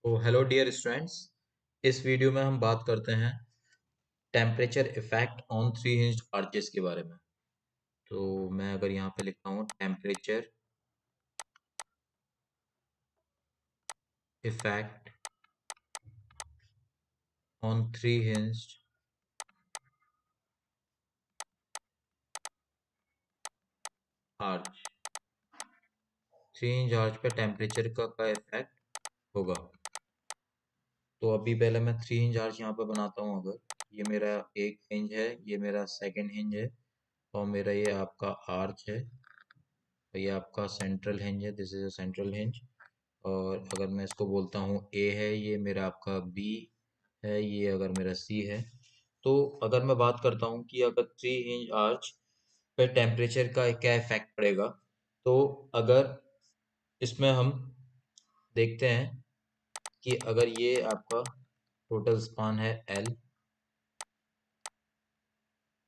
तो hello dear students. इस video में हम बात करते हैं temperature effect on three hinged arches के बारे में। तो मैं अगर यहाँ पे लिखता हूँ temperature effect on three hinged arch, three hinge arch पे टेम्परेचर का इफेक्ट होगा। तो अभी पहले मैं थ्री हिंज आर्च यहाँ पे बनाता हूँ। अगर ये मेरा एक हिंज है, ये मेरा सेकंड हिंज है, और मेरा ये आपका आर्च है, और ये आपका सेंट्रल हिंज है, this is a central hinge. और अगर मैं इसको बोलता हूँ ए है, ये मेरा आपका बी है, ये अगर मेरा सी है। तो अगर मैं बात करता हूँ कि अगर थ्री हिंज आर्च पे टेम्परेचर का क्या इफेक्ट पड़ेगा, तो अगर इसमें हम देखते हैं कि अगर ये आपका टोटल स्पान है एल,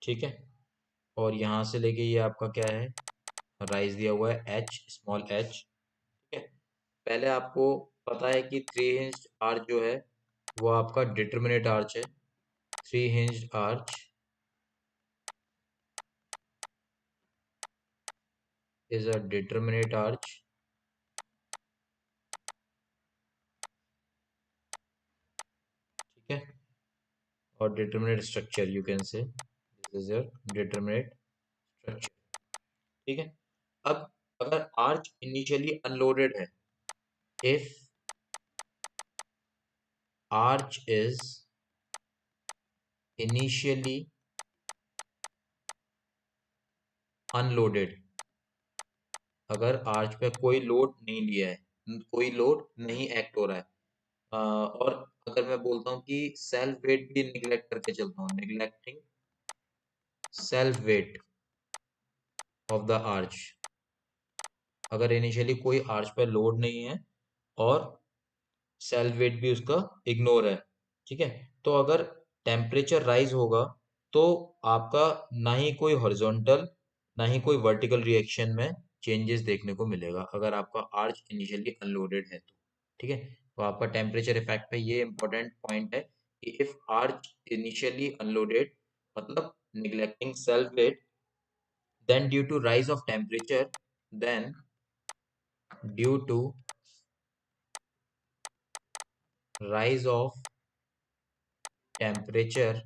ठीक है, और यहाँ से लेके ये आपका क्या है, राइज दिया हुआ है एच, स्मॉल एच, ठीक है। पहले आपको पता है कि थ्री हिंज्ड आर्च जो है वो आपका डिटरमिनेट आर्च है। Three hinged arch is a determinate arch, ठीक है, और determinate structure you can say this is your determinate structure, ठीक है। अब अगर आर्च इनिशियली अनलोडेड है, if arch is initially unloaded, अगर आर्च पे कोई लोड नहीं लिया है, कोई लोड नहीं एक्ट हो रहा है, और अगर मैं बोलता हूँ कि सेल्फ वेट भी निग्लेक्ट करके चलता हूँ, neglecting self weight of the arch, अगर इनिशियली कोई आर्च पे लोड नहीं है और सेल्फ वेट भी उसका इग्नोर है, ठीक है, तो अगर टेम्परेचर राइज होगा तो आपका ना ही कोई हॉरिजॉन्टल ना ही कोई वर्टिकल रिएक्शन में चेंजेस देखने को मिलेगा, अगर आपका आर्च इनिशियली अनलोडेड है तो, ठीक है। तो आपका टेम्परेचर इफेक्ट पे ये इंपॉर्टेंट पॉइंट है कि इफ आर्च इनिशियली अनलोडेड, मतलब neglecting self weight, then due to rise of temperature, then due to rise of temperature,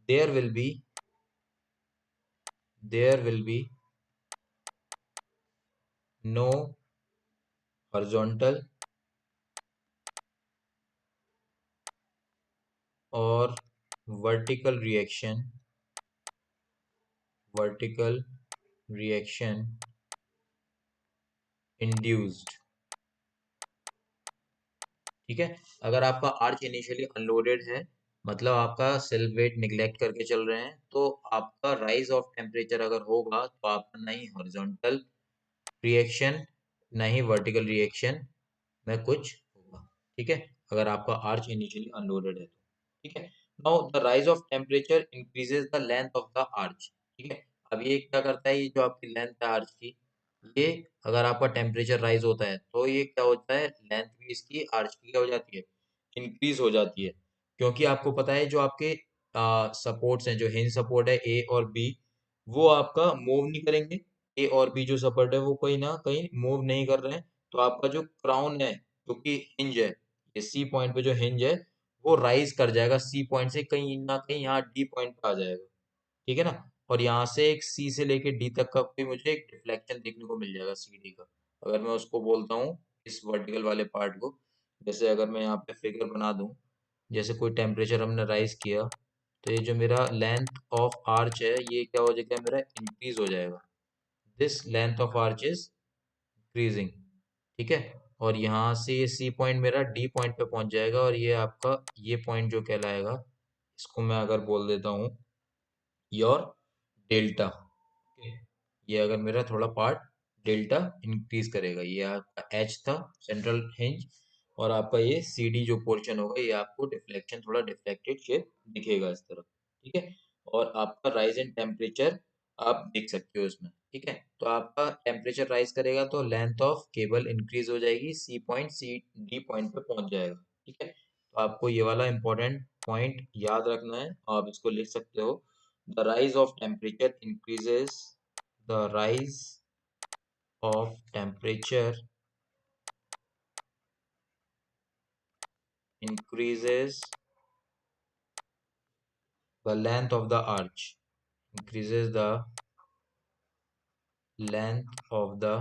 there will be no horizontal or vertical reaction induced, ठीक है। अगर आपका arch initially unloaded है, मतलब आपका self weight neglect करके चल रहे हैं, तो आपका राइज ऑफ टेम्परेचर अगर होगा तो आपका नहीं हॉरिजॉन्टल रिएक्शन नहीं वर्टिकल रिएक्शन में कुछ होगा, ठीक है, अगर आपका आर्च इनिशियली अनलोडेड है तो, ठीक है। Now the rise of temperature increases the length of the arch, ठीक है। अब ये क्या करता है, ये जो आपकी लेंथ है आर्च की, ये अगर आपका टेम्परेचर राइज होता है तो ये क्या होता है, लेंथ भी इसकी आर्च की क्या हो जाती है, इंक्रीज हो जाती है, क्योंकि आपको पता है जो आपके सपोर्ट्स हैं, जो हिंज सपोर्ट है ए और बी, वो आपका मूव नहीं करेंगे। ए और बी जो सपोर्ट है वो कहीं ना कहीं मूव नहीं कर रहे हैं, तो आपका जो क्राउन है, जो कि हिंज है, ये सी पॉइंट पे जो हिंज है वो राइज कर जाएगा सी पॉइंट से, कहीं ना कहीं यहाँ डी पॉइंट पे आ जाएगा, ठीक है ना। और यहाँ से एक सी से लेके डी तक का कोई मुझे एक डिफ्लेक्शन देखने को मिल जाएगा सी डी का। अगर मैं उसको बोलता हूँ इस वर्टिकल वाले पार्ट को, जैसे अगर मैं यहाँ पे फिगर बना दूं, जैसे कोई टेम्परेचर हमने राइज किया, तो ये जो मेरा लेंथ ऑफ आर्च है ये क्या हो जाएगा, मेरा इंक्रीज हो जाएगा, this length of arch is increasing, ठीक है। और यहाँ से ये सी पॉइंट मेरा डी पॉइंट पे पहुंच जाएगा, और ये आपका ये पॉइंट जो कहलाएगा, इसको मैं अगर बोल देता हूँ योर डेल्टा, ये अगर मेरा थोड़ा पार्ट डेल्टा इंक्रीज करेगा, ये आपका एच था सेंट्रल हिंज, और आपका ये सी डी जो पोर्शन होगा ये आपको डिफ्लेक्शन थोड़ा डिफ्लेक्टेड शेप दिखेगा इस तरफ, ठीक है। और आपका राइज इन टेम्परेचर आप देख सकते हो इसमें, ठीक है। तो आपका टेम्परेचर राइज करेगा तो लेंथ ऑफ केबल इंक्रीज हो जाएगी, सी डी पॉइंट पे पहुंच जाएगा। ठीक है, तो आपको ये वाला इंपॉर्टेंट पॉइंट याद रखना है और आप इसको लिख सकते हो। The rise of temperature increases, the rise of temperature increases the length of the arch, increases the length of the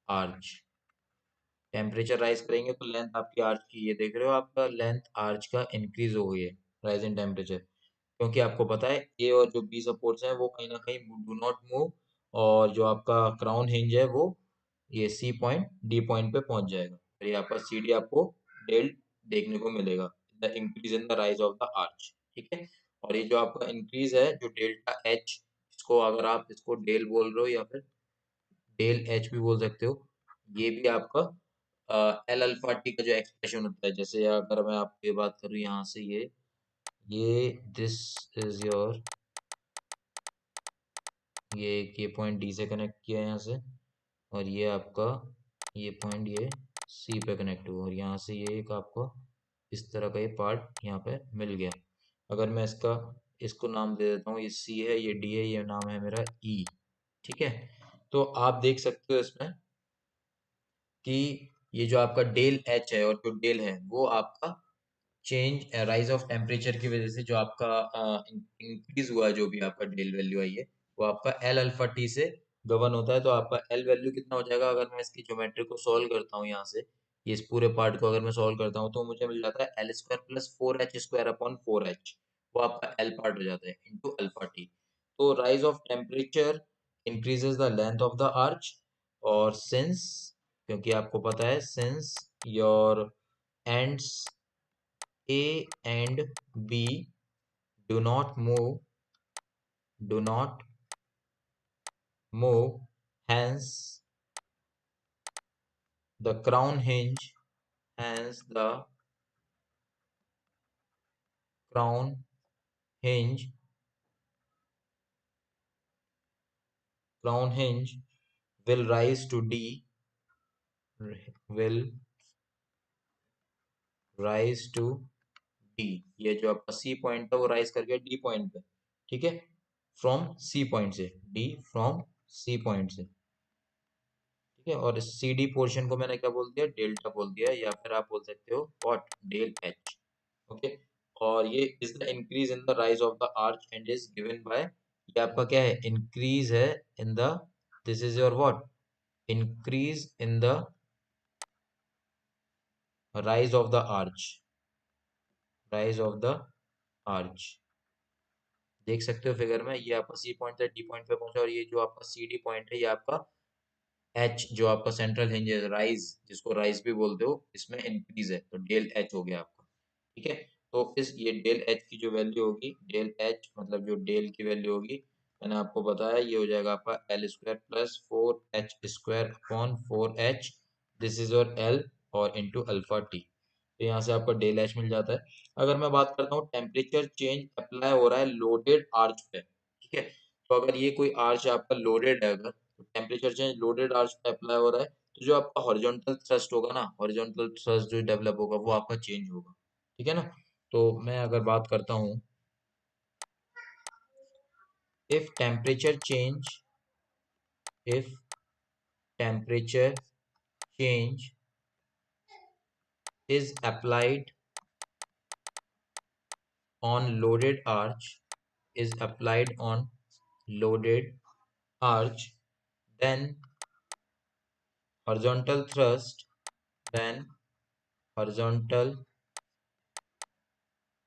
arch। Temperature rise करेंगे तो लेंथ आपकी आर्च की, ये देख रहे हो आपका लेंथ आर्च का इंक्रीज हो गई है, राइज इन टेम्परेचर। क्योंकि आपको पता है ए और जो बी सपोर्ट्स हैं वो कहीं ना कहीं डू नॉट मूव, और जो आपका क्राउन हिंज है वो ये सी पॉइंट डी पॉइंट पे पहुंच जाएगा। फिर यहाँ पर सी डी आपको डेल्ट देखने को मिलेगा, the increase in the rise of the arch. ठीक है, और ये जो आपका इंक्रीज है जो डेल्टा एच, इसको अगर आप इसको डेल बोल रहे हो या फिर डेल एच भी बोल सकते हो, ये भी आपका एल अल्फा टी का जो एक्सप्रेशन होता है। जैसे अगर मैं आपको ये बात करूँ यहाँ से, ये दिस इज योर, ये पॉइंट डी से कनेक्ट किया है यहाँ से, और ये आपका ये पॉइंट ये सी पे कनेक्ट हुआ, और यहाँ से ये एक आपको इस तरह का ये पार्ट यहाँ पे मिल गया। अगर मैं इसको नाम दे देता हूँ, ये सी है, ये डी है, ये नाम है मेरा ई। ठीक है, तो आप देख सकते हो इसमें कि ये जो आपका डेल एच है और जो डेल है वो आपका चेंज राइज ऑफ टेम्परेचर की वजह से जो आपका इंक्रीज हुआ है, जो भी आपका डेल वैल्यू आई है वो आपका एल अल्फा टी से गवर्न होता है। तो आपका एल वैल्यू कितना हो जाएगा, अगर मैं इसकी ज्योमेट्री को सॉल्व करता हूँ यहाँ से, ये इस पूरे पार्ट को अगर मैं सॉल्व करता हूँ तो मुझे मिल जाता है L square plus four H square upon four H, वो आपका एल पार्ट हो जाता है इंटू अल्फा टी। तो rise of temperature increases the length of the arch, और सिंस, क्योंकि आपको पता है since your ends A and B do not move, do not move, hence the crown hinge, hence the crown hinge, crown hinge will rise to D, will rise to D। ये जो आपका C point है वो rise कर गया D point पे। ठीक है, फ्रॉम C पॉइंट से, D फ्रॉम C पॉइंट से। ठीक है, और सी डी पोर्शन को मैंने क्या बोल दिया, डेल्टा बोल दिया, या फिर आप बोल सकते हो व्हाट, डेल एच। ओके, और ये is the increase in the rise of the arch and is given bye, ये आपका क्या है, इंक्रीज है in the, this is your what, increase in the rise of the arch, rise of the arch. देख सकते हो figure में, ये आपका सी पॉइंट से डी पॉइंट पे पहुंचा, और ये जो आपका सी डी पॉइंट है ये आपका एच जो आपका सेंट्रल हिंज है, राइज जिसको राइज भी बोलते हो, इसमें इंक्रीज है तो डेल एच हो गया आपका। ठीक है, तो इस ये डेल एच की जो वैल्यू होगी, डेल एच मतलब जो डेल की वैल्यू होगी, मैंने आपको बताया ये हो जाएगा आपका L square plus four H square upon four H, this is your L, और इंटू अल्फा टी। तो यहाँ से आपका डेल एच मिल जाता है। अगर मैं बात करता हूँ टेम्परेचर चेंज अप्लाई हो रहा है लोडेड आर्च पे, ठीक है, तो अगर ये कोई आर्च आपका लोडेड है, अगर तो टेम्परेचर चेंज लोडेड आर्च पे अप्लाई हो रहा है, तो जो आपका हॉरिजॉन्टल थ्रस्ट होगा ना, हॉरिजॉन्टल थ्रस्ट जो डेवलप होगा वो आपका चेंज होगा। ठीक है ना, तो मैं अगर बात करता हूँ, if temperature change, if temperature change is applied on loaded arch, is applied on loaded arch, then horizontal thrust, then horizontal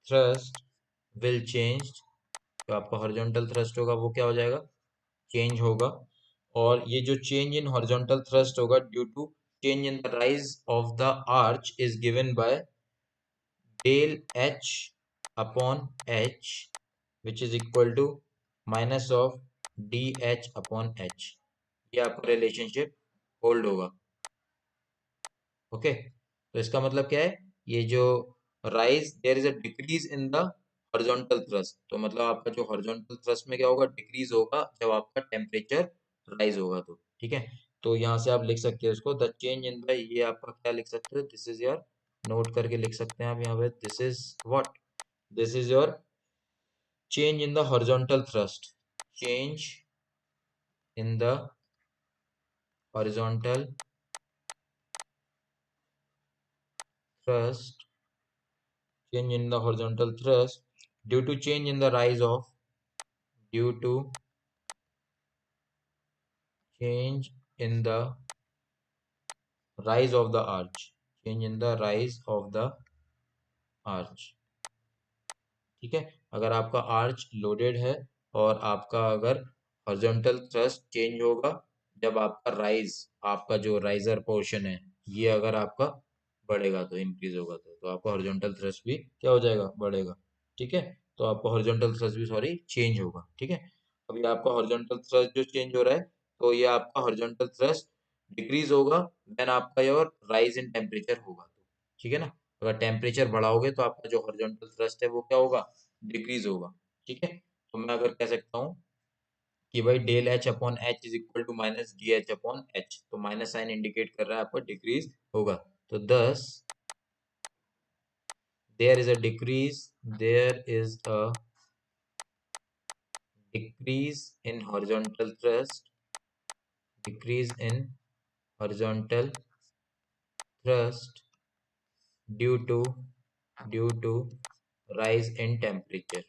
thrust will change। तो आपका हॉरिजॉन्टल थ्रस्ट होगा वो क्या हो जाएगा, चेंज होगा। और ये जो चेंज इन हॉरिजॉन्टल थ्रस्ट होगा due to change in the rise of the arch is given by del H upon H, which is equal to minus of D H upon H. ये आपका relationship hold होगा। Okay, तो इसका मतलब क्या है, ये जो rise, there is a decrease in the horizontal thrust, तो मतलब आपका जो हॉरिजॉन्टल थ्रस्ट में क्या होगा, डिक्रीज होगा जब आपका टेम्परेचर राइज होगा तो। ठीक है, तो यहाँ से आप लिख सकते हो इसको, द चेंज इन द, ये आपका क्या लिख सकते हो, दिस इज योर, नोट करके लिख सकते हैं आप यहाँ पे, this is what, this is your change in the horizontal thrust, change in the horizontal thrust, change in the horizontal thrust due to change in the rise of, due to change in the rise of the arch, change in the rise of the arch। ठीक है, अगर आपका arch loaded है और आपका अगर horizontal thrust change होगा जब आपका राइज, आपका जो राइजर पोर्शन है ये अगर आपका बढ़ेगा तो, इंक्रीज होगा तो आपका हॉरिजॉन्टल थ्रस्ट भी क्या हो जाएगा, बढ़ेगा। ठीक है, तो आपका हॉरिजॉन्टल थ्रस्ट भी सॉरी चेंज होगा। ठीक है, अभी आपका हॉरिजॉन्टल थ्रस्ट जो चेंज हो रहा है, तो ये आपका हॉरिजॉन्टल थ्रस्ट डिक्रीज होगा देन आपका योर राइज इन टेम्परेचर होगा। ठीक है ना, अगर टेम्परेचर बढ़ाओगे तो आपका जो हॉरिजॉन्टल थ्रस्ट है वो क्या होगा, डिक्रीज होगा। ठीक है, तो मैं अगर कह सकता हूँ कि भाई del H upon H is equal to minus D H upon H, तो माइनस साइन इंडिकेट कर रहा है आपका डिक्रीज होगा, तो दस there is a decrease, there is a decrease in horizontal thrust, decrease in horizontal thrust due to, due to rise in temperature।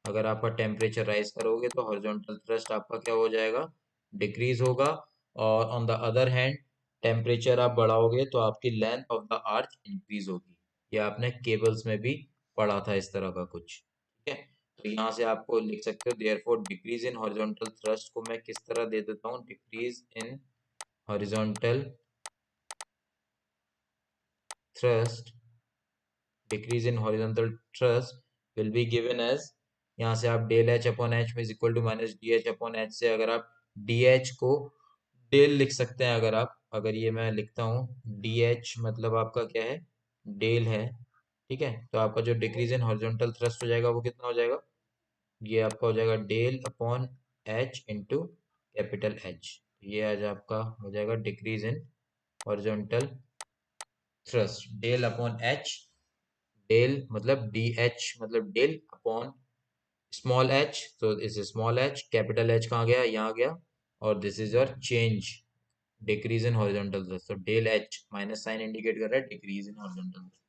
अगर आपका टेम्परेचर राइज करोगे तो हॉरिजॉन्टल थ्रस्ट आपका क्या हो जाएगा, डिक्रीज होगा। और on the other hand temperature आप बढ़ाओगे तो आपकी length of the arch increase होगी। ये आपने केबल्स में भी पढ़ा था इस तरह का कुछ। ठीक है, तो यहाँ से आपको लिख सकते हो therefore decrease in horizontal thrust को मैं किस तरह दे देता हूँ, decrease in horizontal thrust, decrease in horizontal thrust will be given as, यहाँ से आप डेल एच अपॉन एच में equal to minus D H upon H से अगर आप डी एच को डेल लिख सकते हैं, अगर आप, अगर ये मैं लिखता हूँ डी एच मतलब आपका क्या है, डेल है। ठीक है, तो आपका जो डिक्रीज इन हॉरिजॉन्टल थ्रस्ट हो जाएगा वो कितना हो जाएगा, ये आपका हो जाएगा del upon H into capital H, ये आज आपका हो जाएगा decrease in horizontal thrust, del upon H, del मतलब डी एच मतलब डेल अपॉन स्मॉल एच, तो इस स्मॉल एच, कैपिटल एच कहाँ गया, यहाँ गया, और this is your change, decrease in horizontal thrust, तो del H minus sign indicate कर रहा है डिक्रीज इन हॉरिजॉन्टल थ्रस्ट।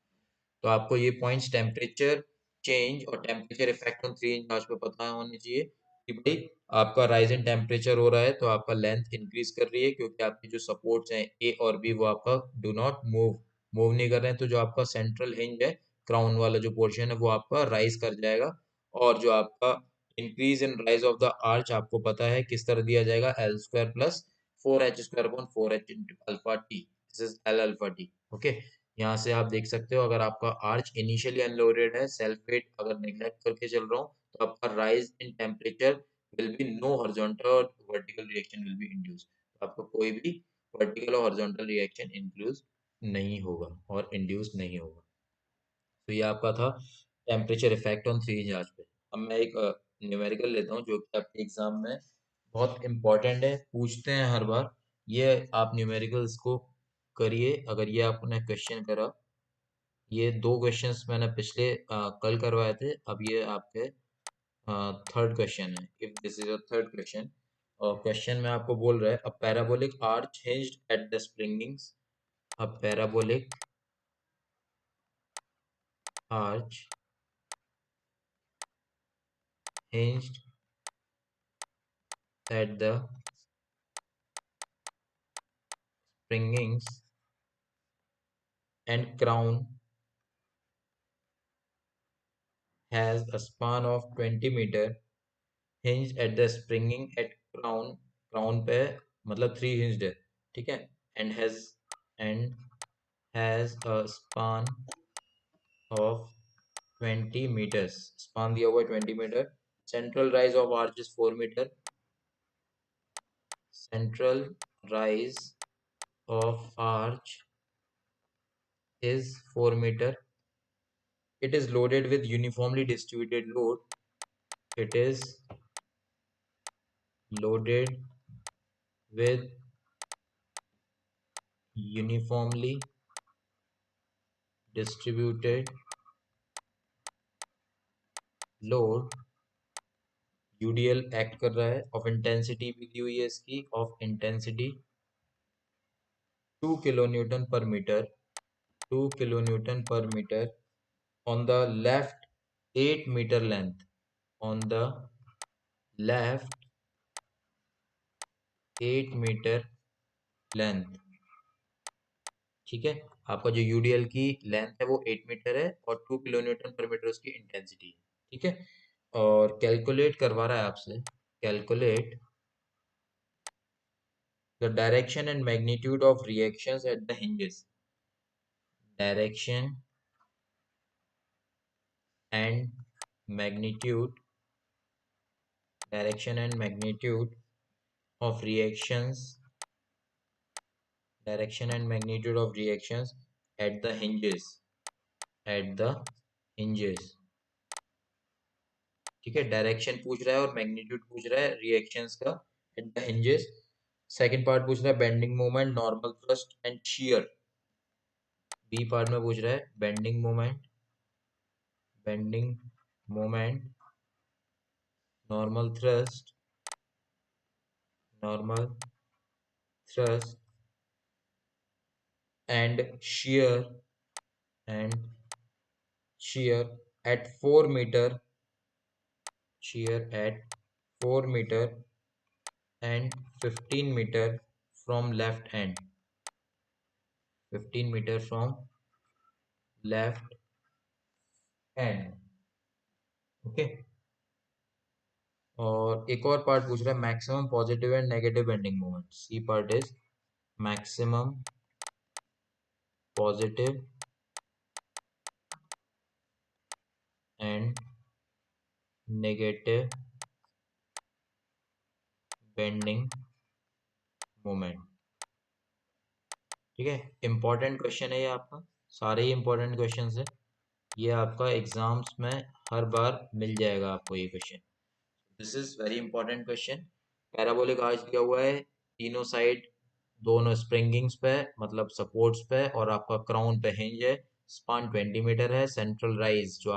तो आपको ये पॉइंट्स टेम्परेचर चेंज और टेम्परेचर इफेक्ट ऑन 3 इंच पे पता होनी चाहिए कि भाई आपका राइज इन टेम्परेचर हो रहा है तो आपका लेंथ इंक्रीज कर रही है, क्योंकि आपकी जो सपोर्ट्स हैं ए और बी वो आपका डू नॉट मूव, मूव नहीं कर रहे हैं, तो जो आपका सेंट्रल हिंज है, क्राउन वाला जो पोर्शन है वो आपका राइज कर जाएगा। और जो आपका increase in rise of the arch आपको पता है किस तरह दिया जाएगा, L square plus four H square upon four H into alpha T, this is L alpha T. Okay, यहाँ से आप देख सकते हो अगर आपका आर्च इनिशियली अनलोडेड है, सेल्फ वेट अगर निगलेक्ट करके चल रहा हूँ, तो आपका rise in temperature will be no horizontal और vertical reaction will be induce, तो आपको कोई भी वर्टिकल और हॉरिजॉन्टल रिएक्शन इंक्लूज नहीं होगा और इंड्यूस नहीं होगा। तो ये आपका था टेम्परेचर इफेक्ट ऑन 3 इंच पे। अब मैं एक न्यूमेरिकल लेता हूँ जो कि आपके एग्जाम में बहुत इंपॉर्टेंट है, पूछते हैं हर बार। ये आप न्यूमेरिकल्स को करिए, अगर ये आपने क्वेश्चन करा, ये दो क्वेश्चंस मैंने पिछले कल करवाए थे, अब ये आपके थर्ड क्वेश्चन है, if this is a third question. और क्वेश्चन में आपको बोल रहा है a parabolic arch hinged at the springings, a parabolic arch hinged at the springings and crown has a span of 20 meter, hinged at the springing at crown, crown पे मतलब 3 hinged है, ठीक है, and has a span of 20 meters, span दिया हुआ है 20 metre, central rise of arch is 4 meter, central rise of arch is 4 meter, it is loaded with uniformly distributed load. It is loaded with uniformly distributed load, UDL act कर रहा है, of intensity भी दी हुई है इसकी, of intensity 2 kilonewton per metre, 2 kilonewton per metre on the left 8 metre length, on the left 8 metre length. ठीक है, आपका जो यूडीएल की लेंथ है वो 8 मीटर है और 2 किलोन्यूटन पर मीटर उसकी इंटेंसिटी है। ठीक है, और कैलकुलेट करवा रहा है आपसे, calculate the direction and magnitude of reactions eight the hinges, direction and magnitude, direction and magnitude of reactions, direction and magnitude of reactions eight the hinges, eight the hinges। ठीक है, डायरेक्शन पूछ रहा है और मैग्नीट्यूड पूछ रहा है reactions का at the hinges। Second part पूछ रहा है bending moment, normal thrust and shear. B part में पूछ रहा है bending moment, bending moment, normal thrust, normal thrust and shear, and shear at 4 metre, shear at 4 meter and 15 meter from left end, 15 meter from left end। Okay, और एक और part पूछ रहा है maximum positive and negative bending moment. C part is maximum positive and negative bending moment. ठीक है, important question है ये आपका, सारे ही इंपॉर्टेंट क्वेश्चन है, ये आपका एग्जाम्स में हर बार मिल जाएगा आपको ये question. This is very important question. Parabolic arch दिया हुआ है, तीनों साइड दोनों स्प्रिंगिंग्स पे मतलब सपोर्ट्स पे, और आपका क्राउन पे हिंज है, स्पान 20 मीटर है, सेंट्रल राइज जो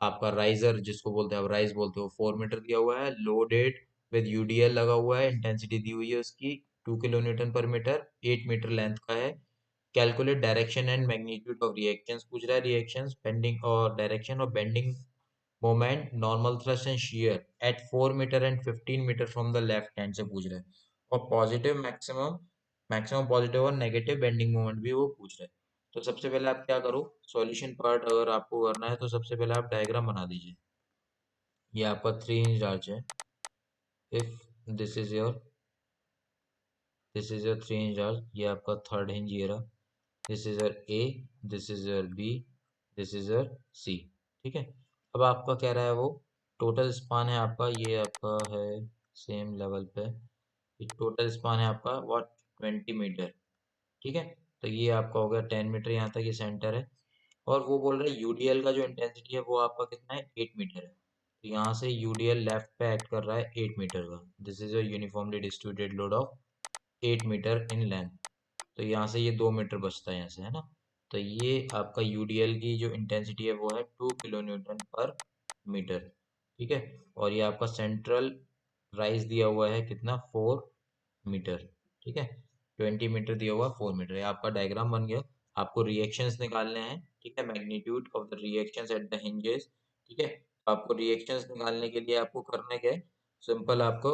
आपका राइजर जिसको बोलते हैं आप राइज बोलते हो 4 मीटर दिया हुआ है, लोडेड विद यूडीएल लगा हुआ है, इंटेंसिटी दी हुई है उसकी 2 kilonewton per metre, 8 metre length का है। Calculate direction and magnitude of reactions पूछ रहा है, रिएक्शंस बेंडिंग और डायरेक्शन और bending moment, normal thrust and shear at 4 metre and 15 metre from the left hand से पूछ रहे हैं, और पॉजिटिव मैक्सिमम, मैक्सिमम पॉजिटिव और नेगेटिव बेंडिंग मोमेंट भी वो पूछ रहे हैं। तो सबसे पहले आप क्या करो, सॉल्यूशन पार्ट अगर आपको करना है तो सबसे पहले आप डायग्राम बना दीजिए। ये आपका 3 इंच आर्च है, if this is your, this is your 3 inch arch, ये आपका थर्ड हिंज ये रहा, this is your A, this is your B, this is your C. ठीक है, अब आपका कह रहा है वो टोटल स्पान है आपका, ये आपका है सेम लेवल पे, ये टोटल स्पान है आपका व्हाट 20 मीटर। ठीक है, तो ये आपका हो गया 10 मीटर, यहाँ तक ये सेंटर है, और वो बोल रहे हैं यूडीएल का जो इंटेंसिटी है वो आपका कितना है 8 मीटर है, तो यहाँ से यूडीएल लेफ्ट पे एक्ट कर रहा है 8 मीटर का, this is a uniformly distributed load of 8 metre in length, तो यहाँ से ये 2 मीटर बचता है यहाँ से, है ना। तो ये आपका यूडीएल की जो इंटेंसिटी है वो है 2 किलो न्यूटन पर मीटर। ठीक है, और ये आपका सेंट्रल राइज दिया हुआ है कितना 4 मीटर। ठीक है, 20 मीटर दिया हुआ 4 मीटर, ये आपका डायग्राम बन गया। आपको रिएक्शंस निकालने हैं, ठीक है, magnitude of the reactions at the hinges. ठीक है, आपको रिएक्शंस निकालने के लिए आपको करना क्या है, सिंपल आपको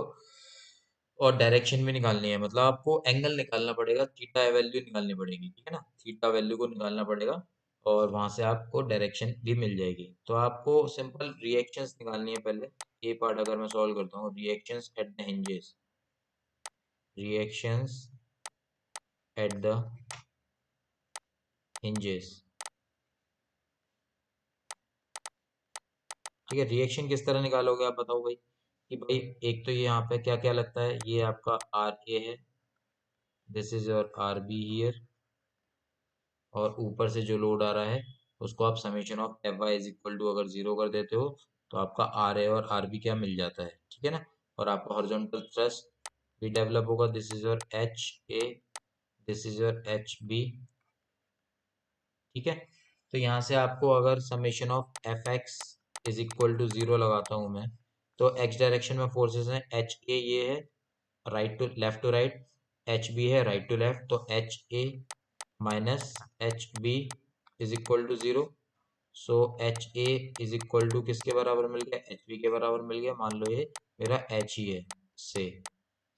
और डायरेक्शन भी निकालनी है, मतलब आपको एंगल निकालना पड़ेगा, थीटा वैल्यू निकालनी पड़ेगी। ठीक है ना, थीटा वैल्यू को निकालना पड़ेगा और वहां से आपको डायरेक्शन भी मिल जाएगी। तो आपको सिंपल रिएक्शंस निकालनी है पहले। ये पार्ट अगर मैं सॉल्व करता हूँ, reactions at the hinges, reactions eight the hinges। ठीक है, रिएक्शन किस तरह निकालोगे आप बताओ भाई, कि भाई एक तो ये यहाँ पे क्या क्या लगता है, ये आपका आर ए है, this is your R be here, और ऊपर से जो लोड आ रहा है तो उसको आप summation of F Y is equal to अगर 0 कर देते हो तो आपका आर ए और आर बी क्या मिल जाता है, ठीक है ना। और आपका हॉरिजॉन्टल थ्रस्ट भी डेवलप होगा, this is your H A, this is your H B, ठीक है। तो यहाँ से आपको अगर summation of F X is equal to 0 लगाता हूँ मैं, तो एक्स डायरेक्शन में फोर्सेस हैं, एच ए ये है right to left to right, H B है राइट टू लेफ्ट, तो H A minus H B is equal to 0। So H A is equal to किसके बराबर मिल गया, एच बी के बराबर मिल गया। मान लो ये मेरा एच ही है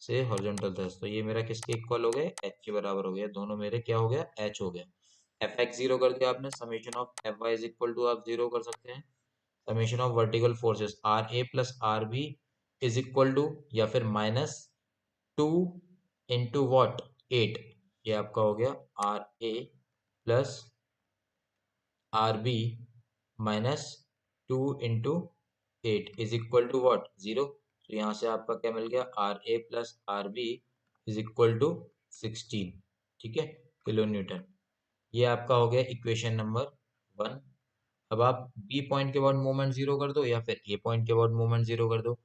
से हॉरिजॉन्टल थ्रस्ट, तो ये मेरा किसके इक्वल हो गया, एच के बराबर हो गया, दोनों मेरे क्या हो गया, एच हो गया। एफ एक्स 0 कर दिया आपने, summation of F Y is equal to आप 0 कर सकते हैं, summation of vertical forces R A plus R B is equal to या फिर माइनस 2 इंटू वॉट 8, ये आपका हो गया R A plus R B minus 2 into 8 is equal to what 0। तो यहाँ से आपका क्या मिल गया, R A plus R B is equal to 16, ठीक है, किलो न्यूटन। ये आपका हो गया इक्वेशन नंबर 1। अब आप बी पॉइंट के बाद मोमेंट 0 कर दो या फिर ए पॉइंट के बाद मोमेंट 0 कर दो,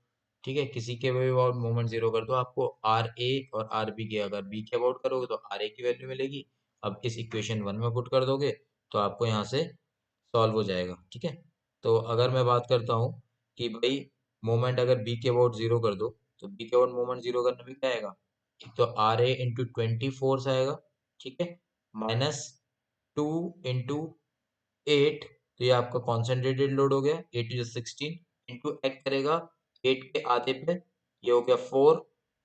ठीक है, किसी के भी अबाउट मोमेंट 0 कर दो। आपको आर ए और आर बी के अगर बी के अबाउट करोगे तो आर ए की वैल्यू मिलेगी, अब इस इक्वेशन 1 में पुट कर दोगे तो आपको यहाँ से सॉल्व हो जाएगा, ठीक है। तो अगर मैं बात करता हूँ कि भाई मोमेंट अगर बी के अबाउट 0 कर दो, तो बी के अबाउट मोमेंट 0 करने में क्या आएगा, एक तो आर ए इंटू 20 फोर्स आएगा, ठीक है, माइनस 2 इंटू 8, तो ये आपका कॉन्सेंट्रेटेड लोड हो गया, 8 टू 16 इंटू एक्ट करेगा 8 के आधे पे, ये हो गया 4,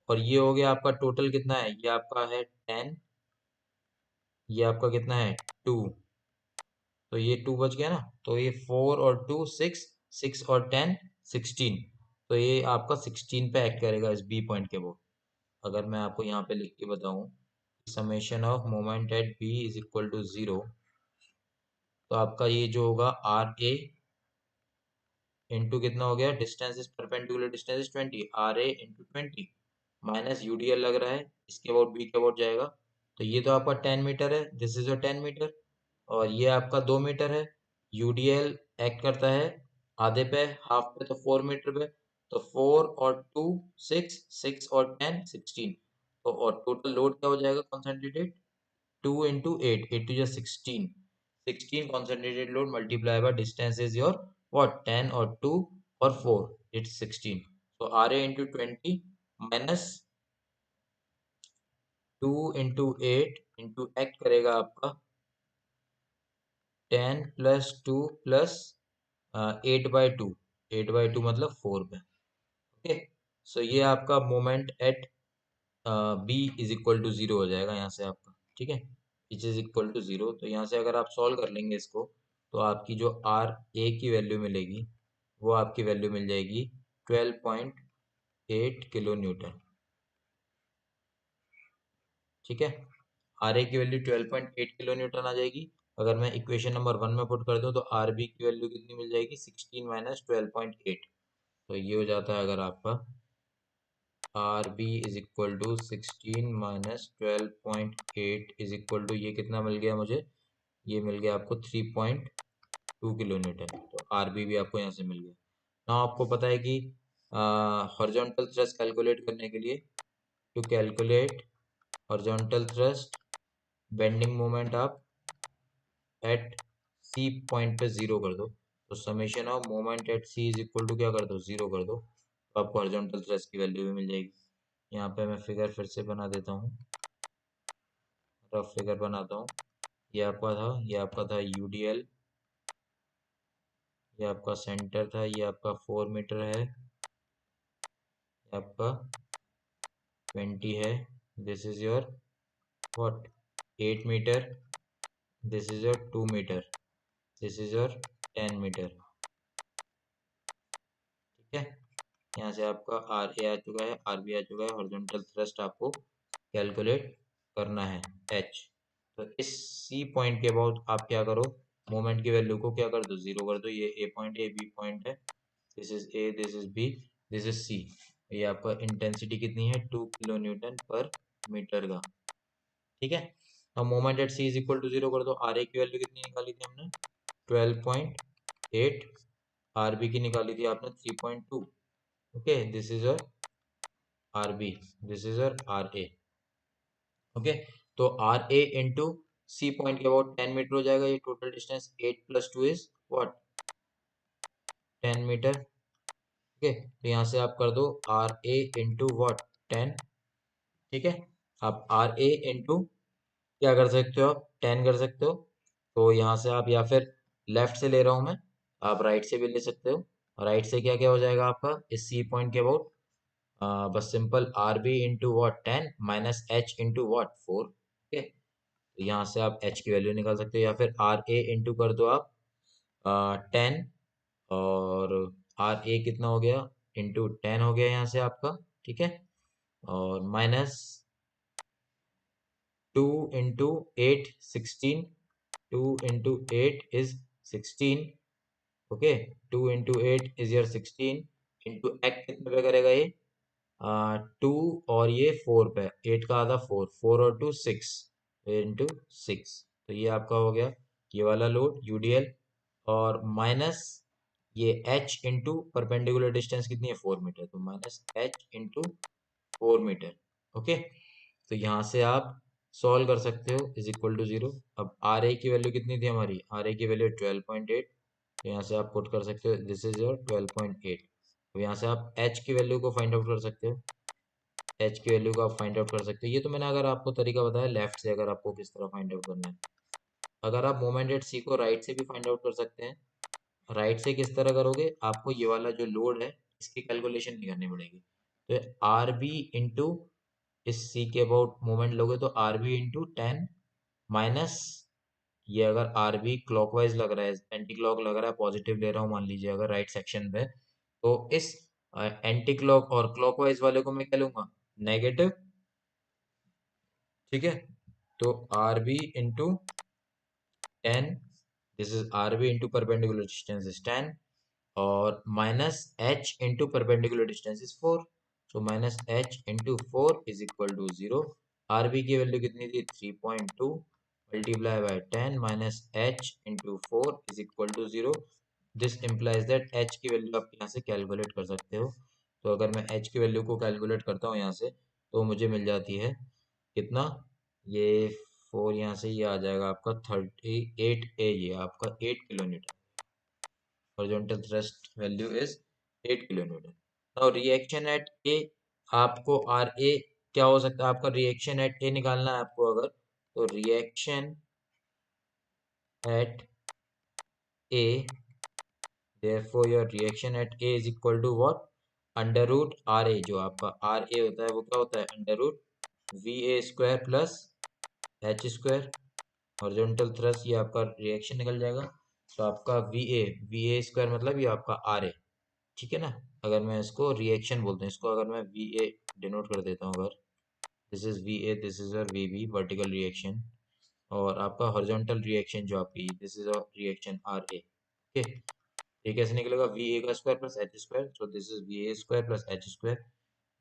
और ये हो गया आपका टोटल कितना है, ये आपका है 10, ये आपका कितना है 2, तो ये 2 बच गया ना, तो ये 4 और 2 6, 6 और 10 16, तो ये आपका 16 पे एक्ट करेगा इस बी पॉइंट के वो। अगर मैं आपको यहाँ पे लिख के बताऊं, summation of moment at B is equal to 0, तो आपका ये जो होगा आर ए इंटू कितना हो गया, distance is perpendicular distance is 20, R A into 20 minus UDL लग रहा है, इसके अबाउट बी के अबाउट जाएगा, तो ये तो आपका 10 मीटर है, दिस इज योर 10 मीटर, और ये आपका 2 मीटर है। यूडीएल एक्ट करता है आधे पे, हाफ पे, तो 4 मीटर पे, तो 4 और 2 6, 6 और 10 16, तो और टोटल लोड क्या हो जाएगा concentrated, 2 into 8, 8 to just 16, 16 concentrated load multiplied by distance is your what, 10 or 2 or 4, it's 16, so RA into 20 minus 2 into 8 into act करेगा आपका 10 plus 2 plus 8 by 2, 8 by 2 मतलब 4 पे, ओके। सो ये आपका moment at B is equal to 0 हो जाएगा यहाँ से आपका, ठीक है, विच इज इक्वल टू 0। तो यहाँ से अगर आप सॉल्व कर लेंगे इसको, तो आपकी जो आर ए की वैल्यू मिलेगी वो आपकी वैल्यू मिल जाएगी 12.8 किलो न्यूटन, ठीक है, आर ए की वैल्यू 12.8 किलो न्यूटन आ जाएगी। अगर मैं इक्वेशन नंबर 1 में पुट कर दूं तो आर बी की वैल्यू कितनी मिल जाएगी, 16 माइनस 12.8, तो ये हो जाता है अगर आपका R B is equal to 16 minus 12.8 is equal to, ये कितना मिल गया मुझे, ये मिल गया आपको 3.2 किलो न्यूटन, तो आर बी भी आपको यहाँ से मिल गया ना। आपको पता है कि हॉरिजॉन्टल थ्रस्ट कैलकुलेट करने के लिए, to calculate horizontal thrust bending moment आप एट सी पॉइंट पे 0 कर दो, तो summation of moment at C is equal to क्या कर दो, 0 कर दो, तो आपको हॉरिजॉन्टल थ्रस्ट की वैल्यू भी मिल जाएगी। यहाँ पे मैं फिगर फिर से बना देता हूँ, रफ फिगर बनाता हूँ, ये आपका था यूडीएल, ये आपका सेंटर था, ये आपका 4 मीटर है, ये आपका 20 है, this is your what 8 metre, this is your 2 metre, this is your 10 metre, ठीक है। यहाँ से आपका आर ए आ चुका है, आर बी आ चुका है, हॉरिजॉन्टल थ्रस्ट आपको कैलकुलेट करना है एच। तो इस सी पॉइंट के बाद आप क्या करो, मोमेंट की वैल्यू को क्या कर दो, 0 कर दो, ये A point A B point है, this is A, this is B, this is C, ये आपका इंटेंसिटी कितनी है 2 किलो न्यूटन पर मीटर का, ठीक है। अब moment at C is equal to 0 कर दो, आर ए की वैल्यू कितनी निकाली थी हमने, 12.8, आर बी की निकाली थी आपने 3.2। Okay, this is your R B, this is your R A. Okay, तो R A into C point के अबाउट 10 मीटर हो जाएगा। ये total distance 8 + 2 is what, 10 metre. Okay, तो यहाँ से आप कर दो आर ए इंटू वॉट, 10। ठीक है, आप आर ए इंटू क्या कर सकते हो, आप 10 कर सकते हो। तो यहाँ से आप, या फिर लेफ्ट से ले रहा हूँ मैं, आप राइट से भी ले सकते हो। राइट से क्या क्या हो जाएगा आपका इस सी पॉइंट के अबाउट, बस simple R B into what 10 minus H into what 4। Okay, तो यहाँ से आप एच की वैल्यू निकाल सकते हो, या फिर आर ए इंटू कर दो आप 10, और आर ए कितना हो गया, इंटू 10 हो गया यहाँ से आपका। ठीक है, और minus 2 into 8 16, 2 into 8 is 16। Okay, 2 into 8 is your 16, into x कितने पे करेगा ये, 2, और ये 4 पे, 8 का आधा 4, 4 और 2 6, इंटू 6। तो ये आपका हो गया ये वाला लोड यूडीएल, और माइनस ये एच इंटू परपेंडिकुलर डिस्टेंस कितनी है 4 मीटर, तो minus H into 4 metre. Okay, तो यहाँ से आप सॉल्व कर सकते हो, इज इक्वल टू 0। अब आर ए की वैल्यू कितनी थी हमारी, आर ए की वैल्यू 12.8, तो यहाँ से आप पुट कर सकते हो दिस इज योर 12.8। तो यहाँ से आप एच की वैल्यू को फाइंड आउट कर सकते हो, एच की वैल्यू को आप फाइंड आउट कर सकते हो। ये तो मैंने अगर आपको तरीका बताया लेफ्ट से, अगर आपको किस तरह फाइंड आउट करना है। अगर आप मोमेंट एट सी को राइट से भी फाइंड आउट कर सकते हैं। राइट से किस तरह करोगे, आपको ये वाला जो लोड है इसकी कैलकुलेशन नहीं करनी पड़ेगी। तो आर बी इंटू इस सी के अबाउट मोमेंट लोगे तो आर बी इंटू 10 माइनस, ये अगर आर बी क्लॉकवाइज लग रहा है, एंटी क्लॉक लग रहा है, पॉजिटिव ले रहा हूँ मान लीजिए अगर राइट सेक्शन पे, तो इस एंटी क्लॉक और क्लॉकवाइज वाले को मैं क्या लूंगा, नेगेटिव। ठीक है, तो R B into 10, this is R B into perpendicular distance is 10, और minus H into perpendicular distance is 4। So minus H into 4 is equal to 0। R B की वैल्यू कितनी थी 3.2 multiply by 10 minus H into 4 is equal to 0। This implies that H की value आप यहाँ से calculate कर सकते हो। तो अगर मैं एच की वैल्यू को कैलकुलेट करता हूँ यहाँ से, तो मुझे मिल जाती है कितना, ये 4 यहाँ से ये आ जाएगा आपका 38 ए, ये आपका 8 kilometre. horizontal thrust value is 8 kilometre. now reaction at A, आपको आर ए क्या हो सकता है, आपका रिएक्शन एट ए निकालना है आपको अगर, तो reaction at A, therefore your reaction at A is equal to what, under root R A, जो आपका आर ए होता है वो क्या होता है under root V A square plus H square. Horizontal thrust ये आपका रिएक्शन निकल जाएगा, तो आपका वी ए स्क्वायर मतलब ये आपका आर ए। ठीक है ना, अगर मैं इसको रिएक्शन बोलते हैं, इसको अगर मैं वी ए डिनोट कर देता हूँ, अगर this is V A, this is और वी बी वर्टिकल रिएक्शन, और आपका हॉरिजॉन्टल रिएक्शन जो आपकी दिस इज और रिएक्शन आर ए। ओके, ये कैसे निकलेगा, वी ए का square plus H square, so this is V A square plus H square.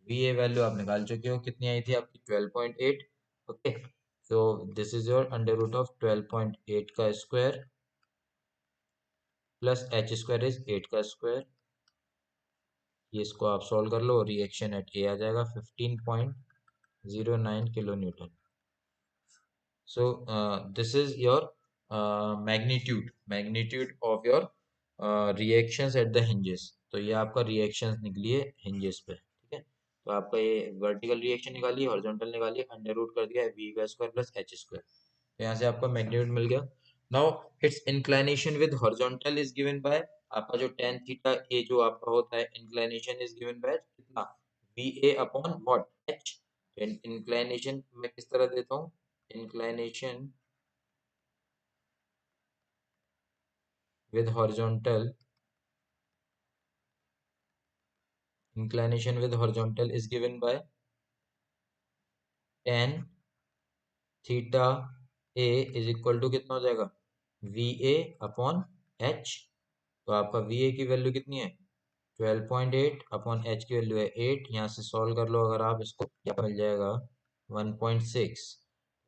V A value आप निकाल चुके हो, कितनी आई थी आपकी 12.8। Okay, so this is your under root of 12.8 का square plus H square is 8 का स्क्वायर। ये इसको आप सॉल्व कर लो, रिएक्शन एट ए आ जाएगा 15.09 kilo Newton. So this is your magnitude of your reactions at the hinges. तो ये आपका रिएक्शंस निकली है हिंजेस पे। ठीक है, तो आपका ये वर्टिकल रिएक्शन निकालिए, हॉरिजॉन्टल निकालिए, अंडर रूट कर दिया है वी का स्क्वायर प्लस एच स्क्वायर, तो यहाँ से आपका मैग्नीट्यूड मिल गया। Now its inclination with horizontal is given by, आपका जो tan थीटा ए जो आपका होता है इंक्लाइनेशन इज गिवन बाय कितना, V A upon what H. Inclination मैं किस तरह देता हूँ, inclination with horizontal, inclination with horizontal is given by tan theta A is equal to कितना हो जाएगा, वी ए अपॉन एच। तो आपका वी ए की वैल्यू कितनी है 12.8 अपॉन एच की वैल्यू है 8। यहाँ से सॉल्व कर लो अगर आप इसको, क्या मिल जाएगा 1.6।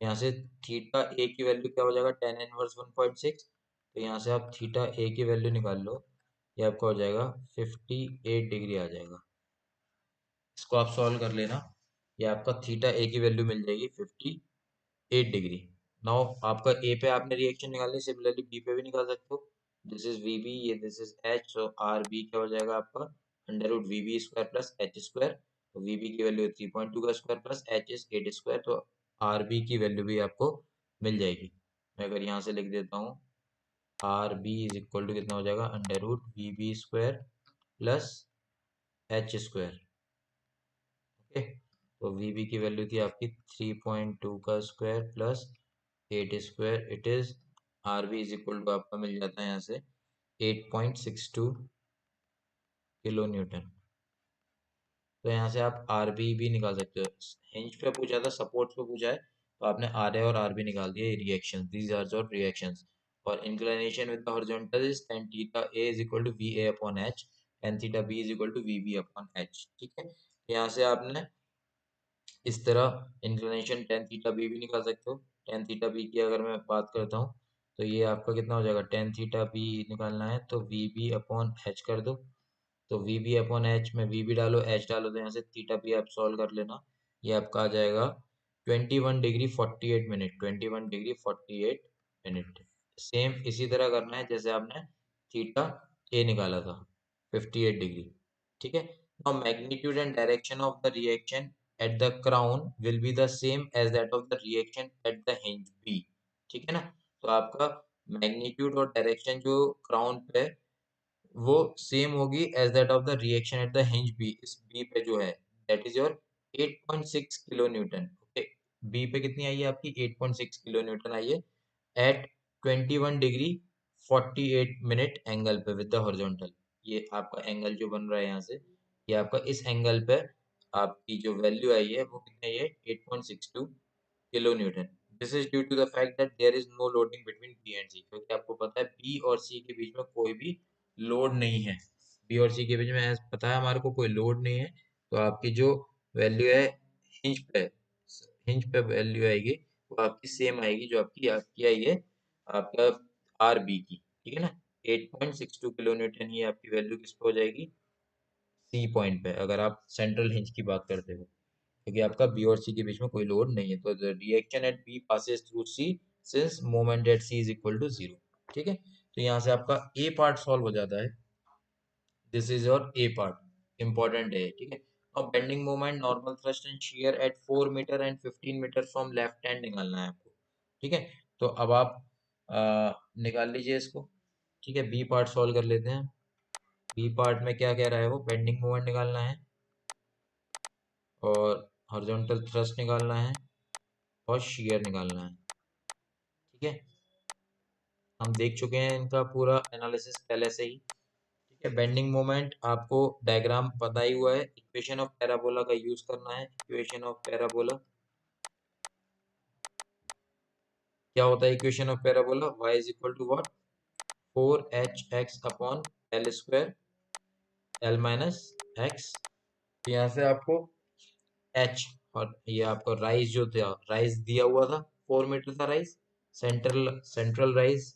यहाँ से थीटा ए की वैल्यू क्या हो जाएगा tan इनवर्स 1.6, तो यहाँ से आप थीटा ए की वैल्यू निकाल लो, ये आपका हो जाएगा 58 डिग्री आ जाएगा। इसको आप सॉल्व कर लेना, ये आपका थीटा ए की वैल्यू मिल जाएगी 58 डिग्री। नाउ आपका ए पे आपने रिएक्शन निकालनी, सिमिलरली बी पे भी निकाल सकते हो। दिस इज वी बी, ये this is H, so R B क्या हो जाएगा आपका under root V B square plus H square. तो वी बी की वैल्यू 3.2 का square plus H is 8 square, तो आर बी की वैल्यू भी आपको मिल जाएगी। मैं अगर यहाँ से लिख देता हूँ R B is equal to कितना हो जाएगा under root V B square plus H square. Okay, तो वी बी की वैल्यू थी आपकी 3.2 का square plus 8 square, it is R B is equal to आपका मिल जाता है यहाँ से 8.62 किलो न्यूटन। तो यहाँ से आप आर बी भी निकाल सकते हो। हिंज पे पूछा था, सपोर्ट पे पूछा है, तो आपने आर ए और आर बी निकाल दिए। Reaction, these are your reactions. और inclination with the horizontal is tan theta A is equal to V A upon H, tan theta B is equal to V B upon H. ठीक है, तो यहाँ से आपने इस तरह इंक्लिनेशन tan थीटा बी भी निकाल सकते हो। tan थीटा बी की अगर मैं बात करता हूँ, तो ये आपका कितना हो जाएगा, tan थीटा बी निकालना है तो वी बी अपॉन एच कर दो। तो वी बी अपॉन एच में वी बी डालो, एच डालो, तो यहाँ से थीटा बी आप सॉल्व कर लेना। ये आपका आ जाएगा 21 degree 48 minute, 21 degree 48 minute. Same इसी तरह करना है जैसे आपने थीटा ए निकाला था 58 डिग्री। ठीक है, now magnitude and direction of the reaction at the crown will be the same as that of the reaction at the hinge B। ठीक है ना, तो आपका मैग्नीट्यूड और डायरेक्शन जो क्राउन पे है, वो सेम होगी as that of the reaction at the hinge B. इस बी पे जो है that is your 8.6 kilo newton. Okay, B पे कितनी आई है आपकी 8.6 किलो न्यूटन आई है एट 21 डिग्री 48 मिनट एंगल पे विद द हॉरिजॉन्टल। ये आपका एंगल जो बन रहा है यहाँ से, ये आपका इस एंगल पे आपकी जो वैल्यू आई है वो कितनी है 8.62 kilonewton. This is due to the fact that there is no loading between B and C, क्योंकि आपको पता है बी और सी के बीच में कोई भी लोड नहीं है। बी और सी के बीच में पता है हमारे को कोई लोड नहीं है, तो आपकी जो वैल्यू है हिंज पे हिंज पे वैल्यू आएगी वो आपकी सेम आएगी जो आपकी आपकी आई है आपका आर बी की। ठीक है ना, 8.62 किलो न्यूटन ही आपकी वैल्यू किस पे हो जाएगी, सी पॉइंट पे, अगर आप सेंट्रल हिंज की बात करते हो, क्योंकि आपका बी और सी के बीच में कोई लोड नहीं है। तो the reaction at B passes through C since moment at C is equal to 0। ठीक है, तो यहाँ से आपका ए पार्ट सॉल्व हो जाता है। This is your A part, important है। ठीक है, और bending moment, normal thrust and shear at 4 metre and 15 metre from left hand निकालना है आपको। ठीक है, तो अब आप निकाल लीजिए इसको। ठीक है, बी पार्ट सॉल्व कर लेते हैं। बी पार्ट में क्या कह रहा है वो, बेंडिंग मोमेंट निकालना है और हॉरिजॉन्टल थ्रस्ट निकालना है और शियर निकालना है। ठीक है, हम देख चुके हैं इनका पूरा एनालिसिस पहले से ही। ठीक है, बेंडिंग मोमेंट आपको डायग्राम पता ही हुआ है, इक्वेशन ऑफ पैराबोला का यूज करना है। इक्वेशन ऑफ पैराबोला क्या होता है, equation of parabola y is equal to what, 4hx upon L square L minus X. यहाँ से आपको h और ये आपको राइज जो था, राइज दिया हुआ था 4 मीटर था rise, central central rise,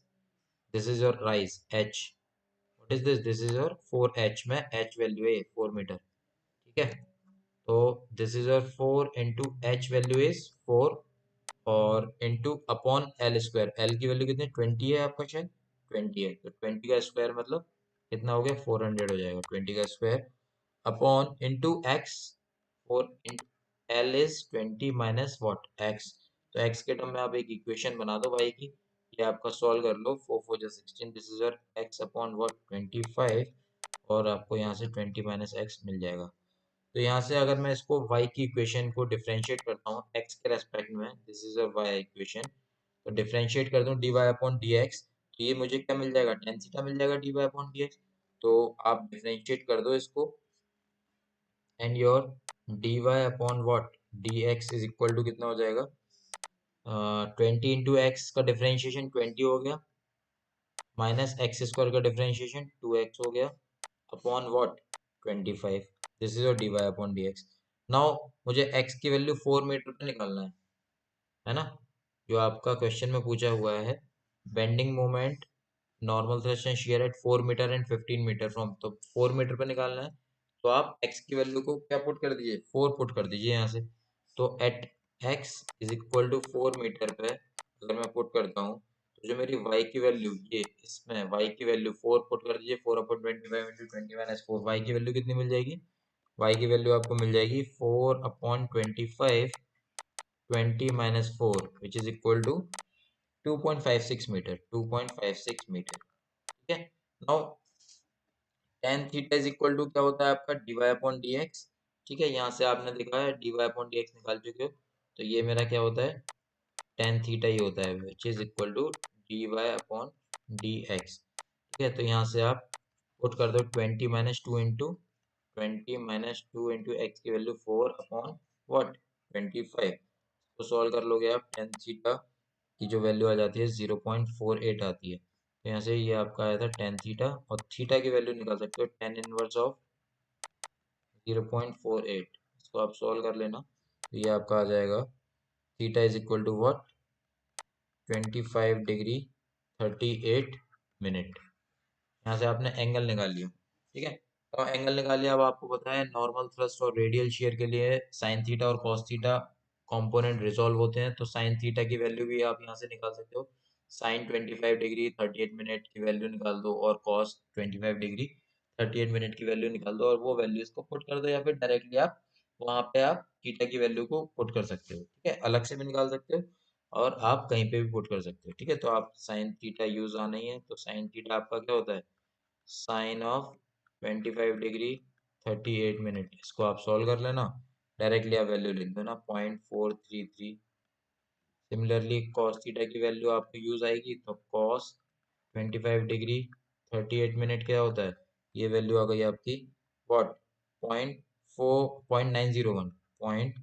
this is your rise h। What is this, this is your 4h में h वैल्यू है 4 मीटर। ठीक है, तो this is your 4 into h value is 4 और into upon L square, L की value कितनी 20 है आपका, शायद 20 है, तो 20 का स्क्वायर मतलब कितना हो गया 400 हो जाएगा, 20 का square upon into x, 4 into L is 20 minus what X. तो एक्स के टर्म में आप एक इक्वेशन बना दो वाई की, ये आपका सॉल्व कर लो, 4 4 जा 16, this is your x upon what 25, और आपको यहाँ से 20 माइनस एक्स मिल जाएगा। तो यहाँ से अगर मैं इसको y की इक्वेशन को डिफरेंशिएट करता हूँ x के रेस्पेक्ट में, this is a y equation, तो डिफरेंशिएट कर दूँ dy अपॉन dx, तो ये मुझे क्या मिल जाएगा, tan थीटा मिल जाएगा dy अपॉन dx। तो आप डिफरेंशिएट कर दो इसको and your dy upon what dx is equal to कितना हो जाएगा, 20 इंटू एक्स का डिफरेंशिएशन 20 हो गया, माइनस एक्स स्क्वायर का डिफरेंशिएशन 2x हो गया upon what 25, this is your dy upon dx। Now मुझे x की वैल्यू 4 मीटर पे निकालना है ना, जो आपका क्वेश्चन में पूछा हुआ है। Bending moment normal thrust and shear at 4 metre and 15 metre from, तो 4 मीटर पे निकालना है, तो आप x की वैल्यू को क्या पुट कर दीजिए, 4 पुट कर दीजिए यहाँ से। तो at x is equal to 4 metre पे अगर मैं पुट करता हूँ, तो जो मेरी y की वैल्यू, ये इसमें y की वैल्यू 4 पुट कर दीजिए, 4/25 इंटू 20 माइनस 4, y की वैल्यू कितनी मिल जाएगी, y की वैल्यू आपको मिल जाएगी 4/25 20 minus 4 which is equal to 2.56 metre, 2.56 metre. ठीक है। Now tan theta is equal to क्या होता है आपका, dy अपॉन dx। ठीक है, यहाँ से आपने देखा है dy अपॉन dx निकाल चुके हो, तो ये मेरा क्या होता है, tan थीटा ही होता है, which is equal to dy upon dx। ठीक है, तो यहाँ से आप पुट कर दो 20 - 2 इंटू एक्स की वैल्यू 4 अपॉन व्हाट 25, तो सॉल्व कर लोगे आप, tan थीटा की जो वैल्यू आ जाती है 0.48 आती है, तो यहाँ से ये आपका आया था tan थीटा, और थीटा की वैल्यू निकाल सकते हो tan इनवर्स ऑफ 0.48, इसको आप सॉल्व कर लेना, तो ये आपका आ जाएगा theta is equal to what 25 degree 38 minute. यहाँ से आपने एंगल निकाल लिया। ठीक है, तो एंगल निकाल लिया। अब आपको पता है नॉर्मल थ्रस्ट और रेडियल शियर के लिए साइन थीटा और कॉस थीटा कंपोनेंट रिजॉल्व होते हैं, तो साइन थीटा की वैल्यू भी आप यहाँ से निकाल सकते हो, साइन 25 डिग्री 38 मिनट की वैल्यू निकाल दो, और कॉस 25 डिग्री 38 मिनट की वैल्यू निकाल दो, और वो वैल्यूज को पुट कर दो, या फिर डायरेक्टली आप वहाँ पे आप थीटा की वैल्यू को पुट कर सकते हो। ठीक है, अलग से भी निकाल सकते हो, और आप कहीं पे भी पुट कर सकते हो। ठीक है, तो आप साइन थीटा यूज आना ही है, तो साइन थीटा आपका क्या होता है, साइन ऑफ 25 डिग्री 38 मिनट, इसको आप सॉल्व कर लेना, डायरेक्टली आप वैल्यू लिख दो ना 0.433। सिमिलरली कॉस थीटा की वैल्यू आपको यूज आएगी, तो कॉस 25 डिग्री 38 मिनट क्या होता है, ये वैल्यू आ गई आपकी व्हाट 0.901,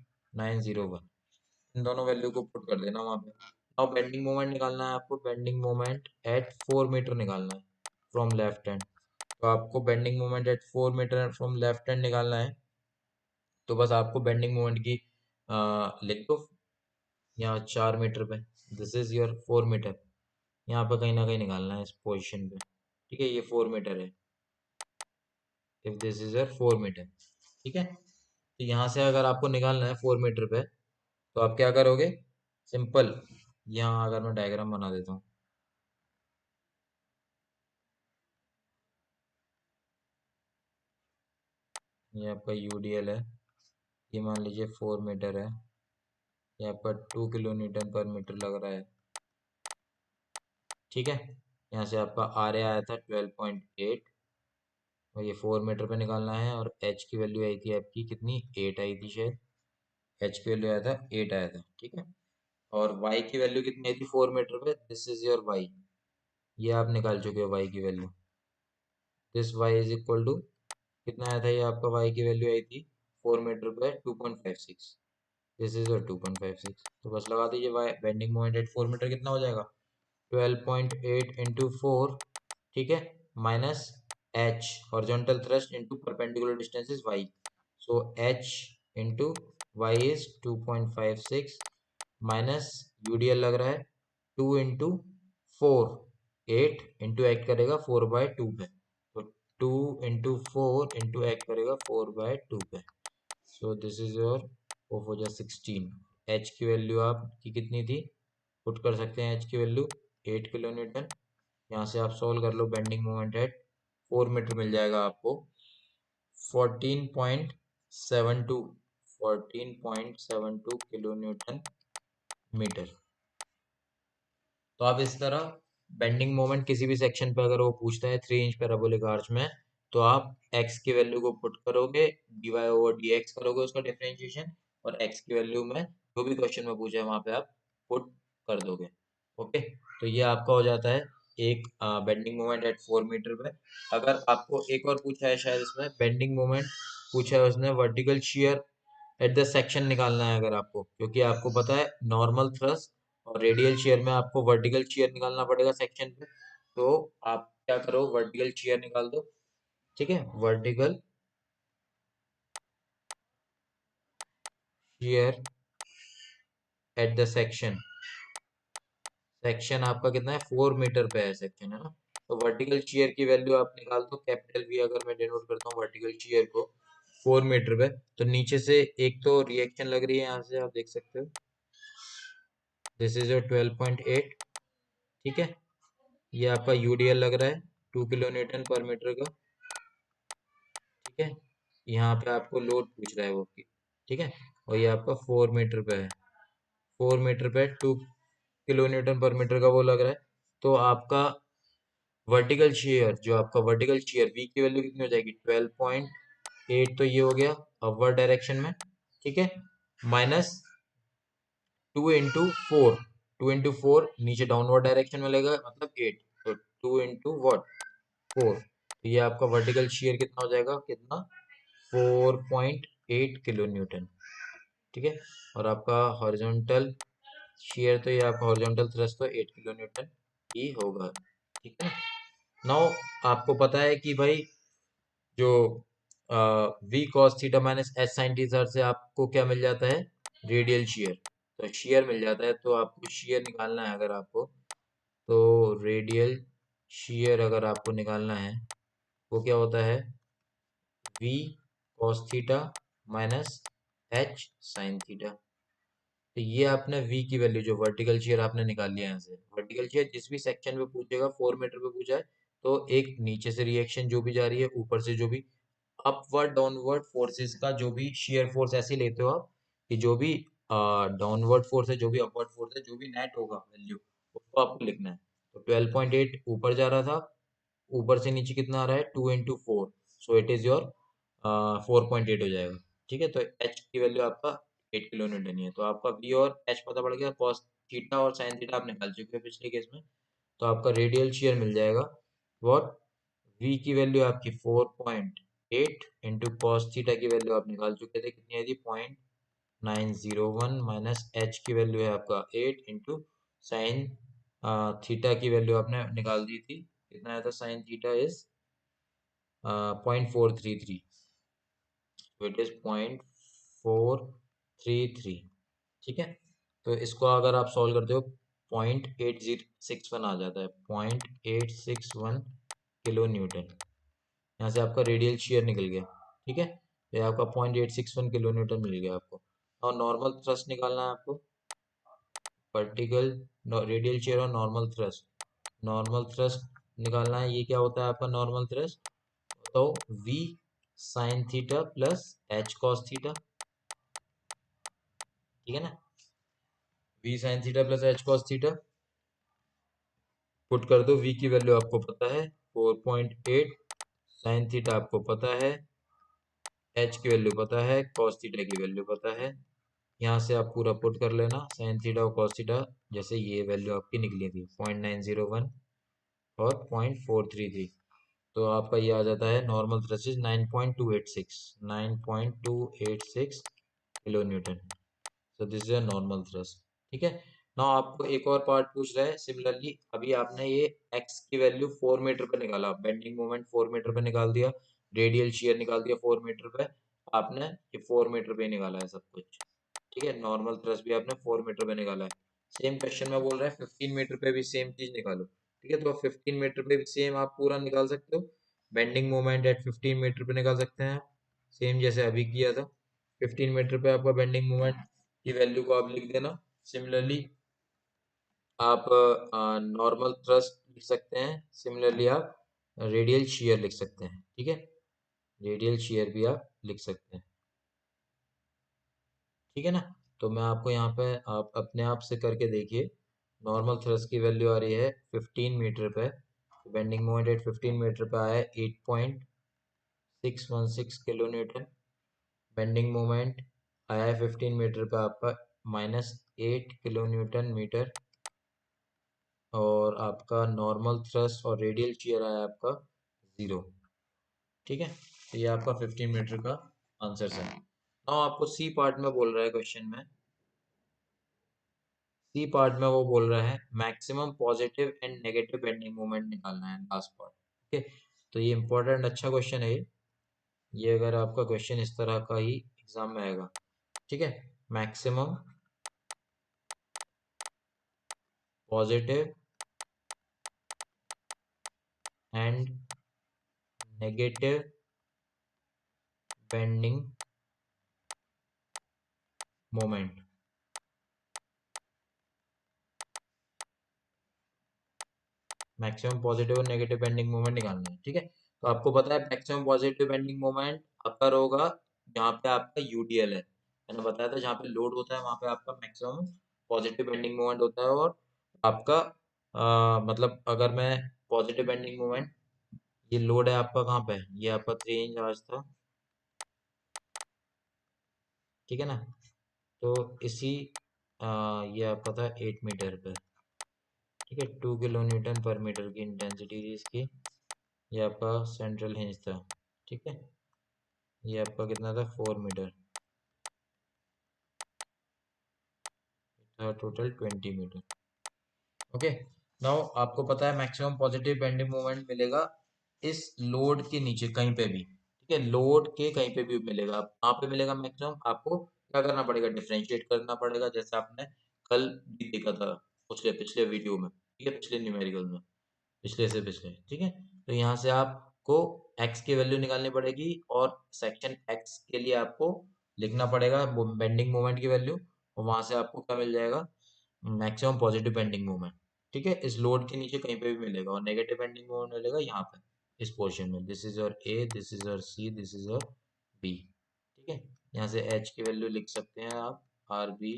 इन दोनों वैल्यू को पुट कर देना वहाँ पे। अब बेंडिंग मोमेंट निकालना है आपको, बेंडिंग मोमेंट एट 4 मीटर निकालना है फ्रॉम लेफ्ट हैंड, तो आपको bending moment at 4 metre from left hand निकालना है, तो बस आपको बेंडिंग मोमेंट की लिख दो यहाँ 4 मीटर पे, दिस इज योर 4 मीटर, यहाँ पे कहीं ना कहीं निकालना है इस पोजीशन पे। ठीक है, ये 4 मीटर है, if this is your 4 metre. ठीक है, तो यहाँ से अगर आपको निकालना है 4 मीटर पे, तो आप क्या करोगे, सिंपल, यहाँ अगर मैं डायग्राम बना देता हूँ, ये आपका यूडीएल है, ये मान लीजिए 4 मीटर है, ये आपका 2 किलो न्यूटन पर मीटर लग रहा है। ठीक है, यहाँ से आपका आर आया था 12.8, और ये 4 मीटर पे निकालना है, और एच की वैल्यू आई थी आपकी कितनी, 8 आई थी शायद, एच की वैल्यू आया था 8 आया था। ठीक है, और वाई की वैल्यू कितनी आई थी 4 मीटर पे, दिस इज योर वाई, ये आप निकाल चुके हो वाई की value, this Y is equal to कितना आया था, ये आपका वाई की वैल्यू आई थी 4 मीटर पे 2.56, दिस इज योर 2.56, तो बस लगा दीजिए Y bending moment at 4 meter कितना हो जाएगा, 12.8 इंटू 4, ठीक है, minus H horizontal thrust into perpendicular distance is Y, so H into Y is 2.56 minus UDL लग रहा है 2 इंटू 4, 8 इंटू एक्ट करेगा 4/2 पे, तो 2 इंटू 4 इंटू एक्ट करेगा 4/2 पे, सो दिस इज योर 4 4 जा 16। एच की वैल्यू आपकी कितनी थी, पुट कर सकते हैं एच की वैल्यू 8 किलो न्यूटन, यहाँ से आप सोल्व कर लो, बेंडिंग मोमेंट एट 4 मीटर मिल जाएगा आपको 14.72, 14.72 किलो न्यूटन मीटर। तो आप इस तरह बेंडिंग मोमेंट किसी भी सेक्शन पे अगर वो पूछता है 3 इंच पैराबोलिक आर्च में, तो आप x की वैल्यू को पुट करोगे, dy/dx करोगे उसका डिफरेंशिएशन, और x की वैल्यू में जो भी क्वेश्चन में पूछा है वहां पे आप पुट कर दोगे। ओके, तो ये आपका हो जाता है एक बेंडिंग मोमेंट एट 4 मीटर पे। अगर आपको एक और पूछा है शायद इसमें बेंडिंग मोमेंट पूछा है उसने vertical shear at the section निकालना है अगर आपको, क्योंकि आपको पता है नॉर्मल थ्रस्ट और रेडियल शियर में आपको वर्टिकल शियर निकालना पड़ेगा सेक्शन पे, तो आप क्या करो वर्टिकल शियर निकाल दो। ठीक है, vertical shear at the section, section आपका कितना है 4 मीटर पे है सेक्शन, है ना, तो वर्टिकल शीयर की वैल्यू आप निकाल दो, कैपिटल वी अगर मैं डिनोट करता हूँ वर्टिकल शीयर को 4 मीटर पे, तो नीचे से एक तो रिएक्शन लग रही है, यहाँ से आप देख सकते हो, दिस इज योर 12.8, ठीक है। ये आपका यूडीएल लग रहा है 2 किलो न्यूटन पर मीटर का, ठीक है। यहाँ पे आपको लोड पूछ रहा है वो की, ठीक है। और ये आपका 4 मीटर पे है, 4 मीटर पे 2 किलो न्यूटन पर मीटर का वो लग रहा है। तो आपका वर्टिकल शेयर, जो आपका वर्टिकल शेयर वी की वैल्यू कितनी हो जाएगी 12.8, तो ये हो गया अपवर्ड डायरेक्शन में, ठीक है। माइनस 2 इंटू 4, 2 इंटू 4 नीचे डाउनवर्ड डायरेक्शन में लगेगा, मतलब 8, तो 2 इंटू 4, तो ये आपका वर्टिकल शेयर कितना हो जाएगा, कितना 4.8 किलो न्यूटन, ठीक है। और आपका हॉरिजॉन्टल शेयर, तो ये आपका हॉरिजॉन्टल थ्रस्ट तो 8 किलो न्यूटन ही होगा, ठीक है। नाउ आपको पता है कि भाई जो V cos theta minus H sine theta से आपको क्या मिल जाता है, रेडियल शेयर, तो शेयर मिल जाता है। तो आपको शेयर निकालना है अगर आपको, तो रेडियल शेयर अगर आपको निकालना है, वो क्या होता है, V cos theta minus H sine theta. तो ये आपने v की वैल्यू, जो वर्टिकल शेयर आपने निकाल लिया यहाँ से, वर्टिकल शेयर जिस भी सेक्शन में पूछेगा 4 मीटर पे पूछा है, तो एक नीचे से रिएक्शन जो भी जा रही है, ऊपर से जो भी अपवर्ड डाउनवर्ड फोर्सेस का जो भी शेयर फोर्स ऐसे लेते हो आप, कि जो भी डाउनवर्ड फोर्स है, जो भी अपवर्ड फोर्स है, जो भी नेट होगा वैल्यू, उसको आपको लिखना है। तो 12.8 ऊपर जा रहा था, ऊपर से नीचे कितना आ रहा है 2 into 4, so it is your 4.8 हो जाएगा, ठीक है। तो एच की वैल्यू आपका 8 किलो न्यूटन ही है। तो आपका वी और एच पता पड़ गया, कॉस थीटा और साइन थीटा आप निकाल चुके हैं पिछले केस में। तो आपका रेडियल शेयर मिल जाएगा, वॉट, वी की वैल्यू आपकी 4.8 इंटू कॉस थीटा की वैल्यू आप निकाल चुके थे, कितनी आई थी 0.901, माइनस एच की वैल्यू है आपका 8 इंटू साइन थीटा की वैल्यू आपने निकाल दी थी, कितना आया था, sine theta is 0.433, it is 0.433, ठीक है। तो इसको अगर आप सॉल्व करते हो 0.8061 आ जाता है, 0.861 किलो न्यूटन। यहाँ से आपका रेडियल शेयर निकल गया, ठीक है। ये आपका 0.861 किलो न्यूटन मिल गया आपको। और नॉर्मल थ्रस्ट निकालना है आपको, वर्टिकल रेडियल शेयर और नॉर्मल थ्रस्ट, नॉर्मल थ्रस्ट निकालना है। ये क्या होता है आपका नॉर्मल थ्रस्ट, तो v sine theta plus H cos theta, ठीक है ना। v sine theta plus H cos theta put कर दो, v की वैल्यू आपको पता है 4.8, साइन थीटा आपको पता है, एच की वैल्यू पता है, कॉस थीटा की वैल्यू पता है। यहाँ से आप पूरा पुट कर लेना, साइन थीटा और कॉस थीटा, जैसे ये वैल्यू आपकी निकली थी 0.901 और 0.433, तो आपका ये आ जाता है normal thrust is 9.286, 9.286 kilo Newton. So this is a normal thrust, ठीक है। नाउ आपको एक और पार्ट पूछ रहा है, सिमिलरली अभी आपने ये x की वैल्यू 4 मीटर पे निकाला, बेंडिंग मोमेंट 4 मीटर पे निकाल दिया, रेडियल शियर निकाल दिया 4 मीटर पे, आपने ये 4 मीटर पे निकाला है सब कुछ, ठीक है। नॉर्मल थ्रस्ट भी आपने 4 मीटर पे निकाला है। सेम क्वेश्चन में बोल रहा है 15 मीटर पे भी सेम चीज निकालो, ठीक है। तो 15 मीटर पे भी सेम आप पूरा निकाल सकते हो, बेंडिंग मोमेंट एट 15 मीटर पे निकाल सकते हैं, सेम जैसे अभी किया था। 15 मीटर पे आपका बेंडिंग मोमेंट की वैल्यू को आप लिख देना। सिमिलरली आप नॉर्मल थ्रस्ट लिख सकते हैं, सिमिलरली आप रेडियल शियर लिख सकते हैं, ठीक है। रेडियल शियर भी आप लिख सकते हैं, ठीक है ना। तो मैं आपको यहाँ पे, आप अपने आप से करके देखिए, नॉर्मल थ्रस्ट की वैल्यू आ रही है 15 मीटर पे, बेंडिंग मोमेंट एट 15 मीटर पे आया है 8.616 किलो न्यूटन, बेंडिंग मोमेंट आया है 15 मीटर पे आपका -8 किलो न्यूटन मीटर, और आपका नॉर्मल थ्रस्ट और रेडियल शियर आया आपका 0, ठीक है। तो ये आपका 15 मीटर का आंसर है। नाउ आपको सी पार्ट में बोल रहा है क्वेश्चन में, सी पार्ट में वो बोल रहा है maximum positive and negative bending moment निकालना है, लास्ट पार्ट, ओके। तो ये इंपॉर्टेंट अच्छा क्वेश्चन है ये अगर आपका क्वेश्चन इस तरह का ही एग्जाम में आएगा, ठीक है। Maximum positive and negative bending moment. Maximum positive और नेगेटिव बेंडिंग मोमेंट निकालना है, ठीक है। तो आपको पता है मैक्सिमम पॉजिटिव बेंडिंग मोमेंट अकर होगा जहाँ पे आपका यूडीएल है। मैंने बताया था जहाँ पे लोड होता है वहाँ पे आपका मैक्सिमम पॉजिटिव बेंडिंग मोमेंट होता है। और आपका मतलब अगर मैं पॉजिटिव बेंडिंग मोमेंट, ये लोड है आपका कहाँ पे, ये आपका 3 इंच आज था, ठीक है ना। तो इसी ये आपका था 8 मीटर पे, ठीक है। 2 किलो न्यूटन पर मीटर की इंटेंसिटी थी इसकी। ये आपका सेंट्रल हिंज था, ठीक है। ये आपका कितना था, 4 मीटर था, टोटल 20 मीटर। ओके, नाउ आपको पता है मैक्सिमम पॉजिटिव बेंडिंग मोमेंट मिलेगा इस लोड के नीचे कहीं पे भी, ठीक है। लोड के कहीं पे भी मिलेगा, कहाँ पे मिलेगा मैक्सिमम, आपको क्या करना पड़ेगा, डिफरेंशिएट करना पड़ेगा, जैसे आपने कल भी देखा था पिछले पिछले वीडियो में, ठीक है, पिछले न्यूमेरिकल में, पिछले से पिछले, ठीक है। तो यहाँ से आपको x की वैल्यू निकालनी पड़ेगी और सेक्शन x के लिए आपको लिखना पड़ेगा बेंडिंग मोमेंट की वैल्यू, और वहां से आपको क्या मिल जाएगा, मैक्सिमम पॉजिटिव बेंडिंग मोमेंट, ठीक है। इस लोड के नीचे कहीं पे भी मिलेगा, और नेगेटिव बेंडिंग मोमेंट मिलेगा यहाँ पे इस पोर्शन में। This is your A, this is your C, this is your B, ठीक है। यहाँ से h की वैल्यू लिख सकते हैं आप, आर बी,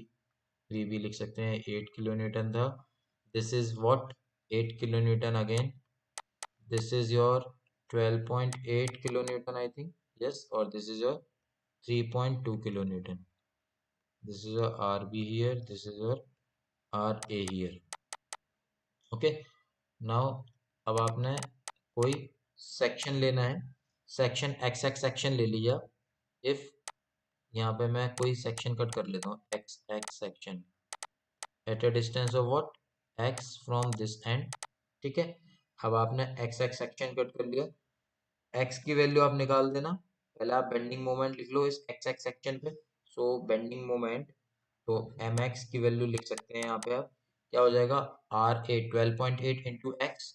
वी भी लिख सकते हैं, 8 किलो न्यूटन था। This is what, 8 kilo Newton again. This is your 12.8 kilonewton, I think. Yes, or this is your 3.2 kilonewton. This is your RB here. This is your RA here. Okay. Now, अब आपने कोई section लेना है, section x X section ले लिया। If यहाँ पे मैं कोई सेक्शन कट कर लेता हूँ, x X section at a distance of what, x from this and, ठीक है। अब आपने एक्स एक्स सेक्शन कट कर लिया, एक्स की वैल्यू आप निकाल देना। पहले आप बेंडिंग मोमेंट लिख लो इस एक्स एक्स सेक्शन पे। सो बेंडिंग मोमेंट, तो एम एक्स की वैल्यू लिख सकते हैं यहाँ पे आप, क्या हो जाएगा, R A 12.8 into X,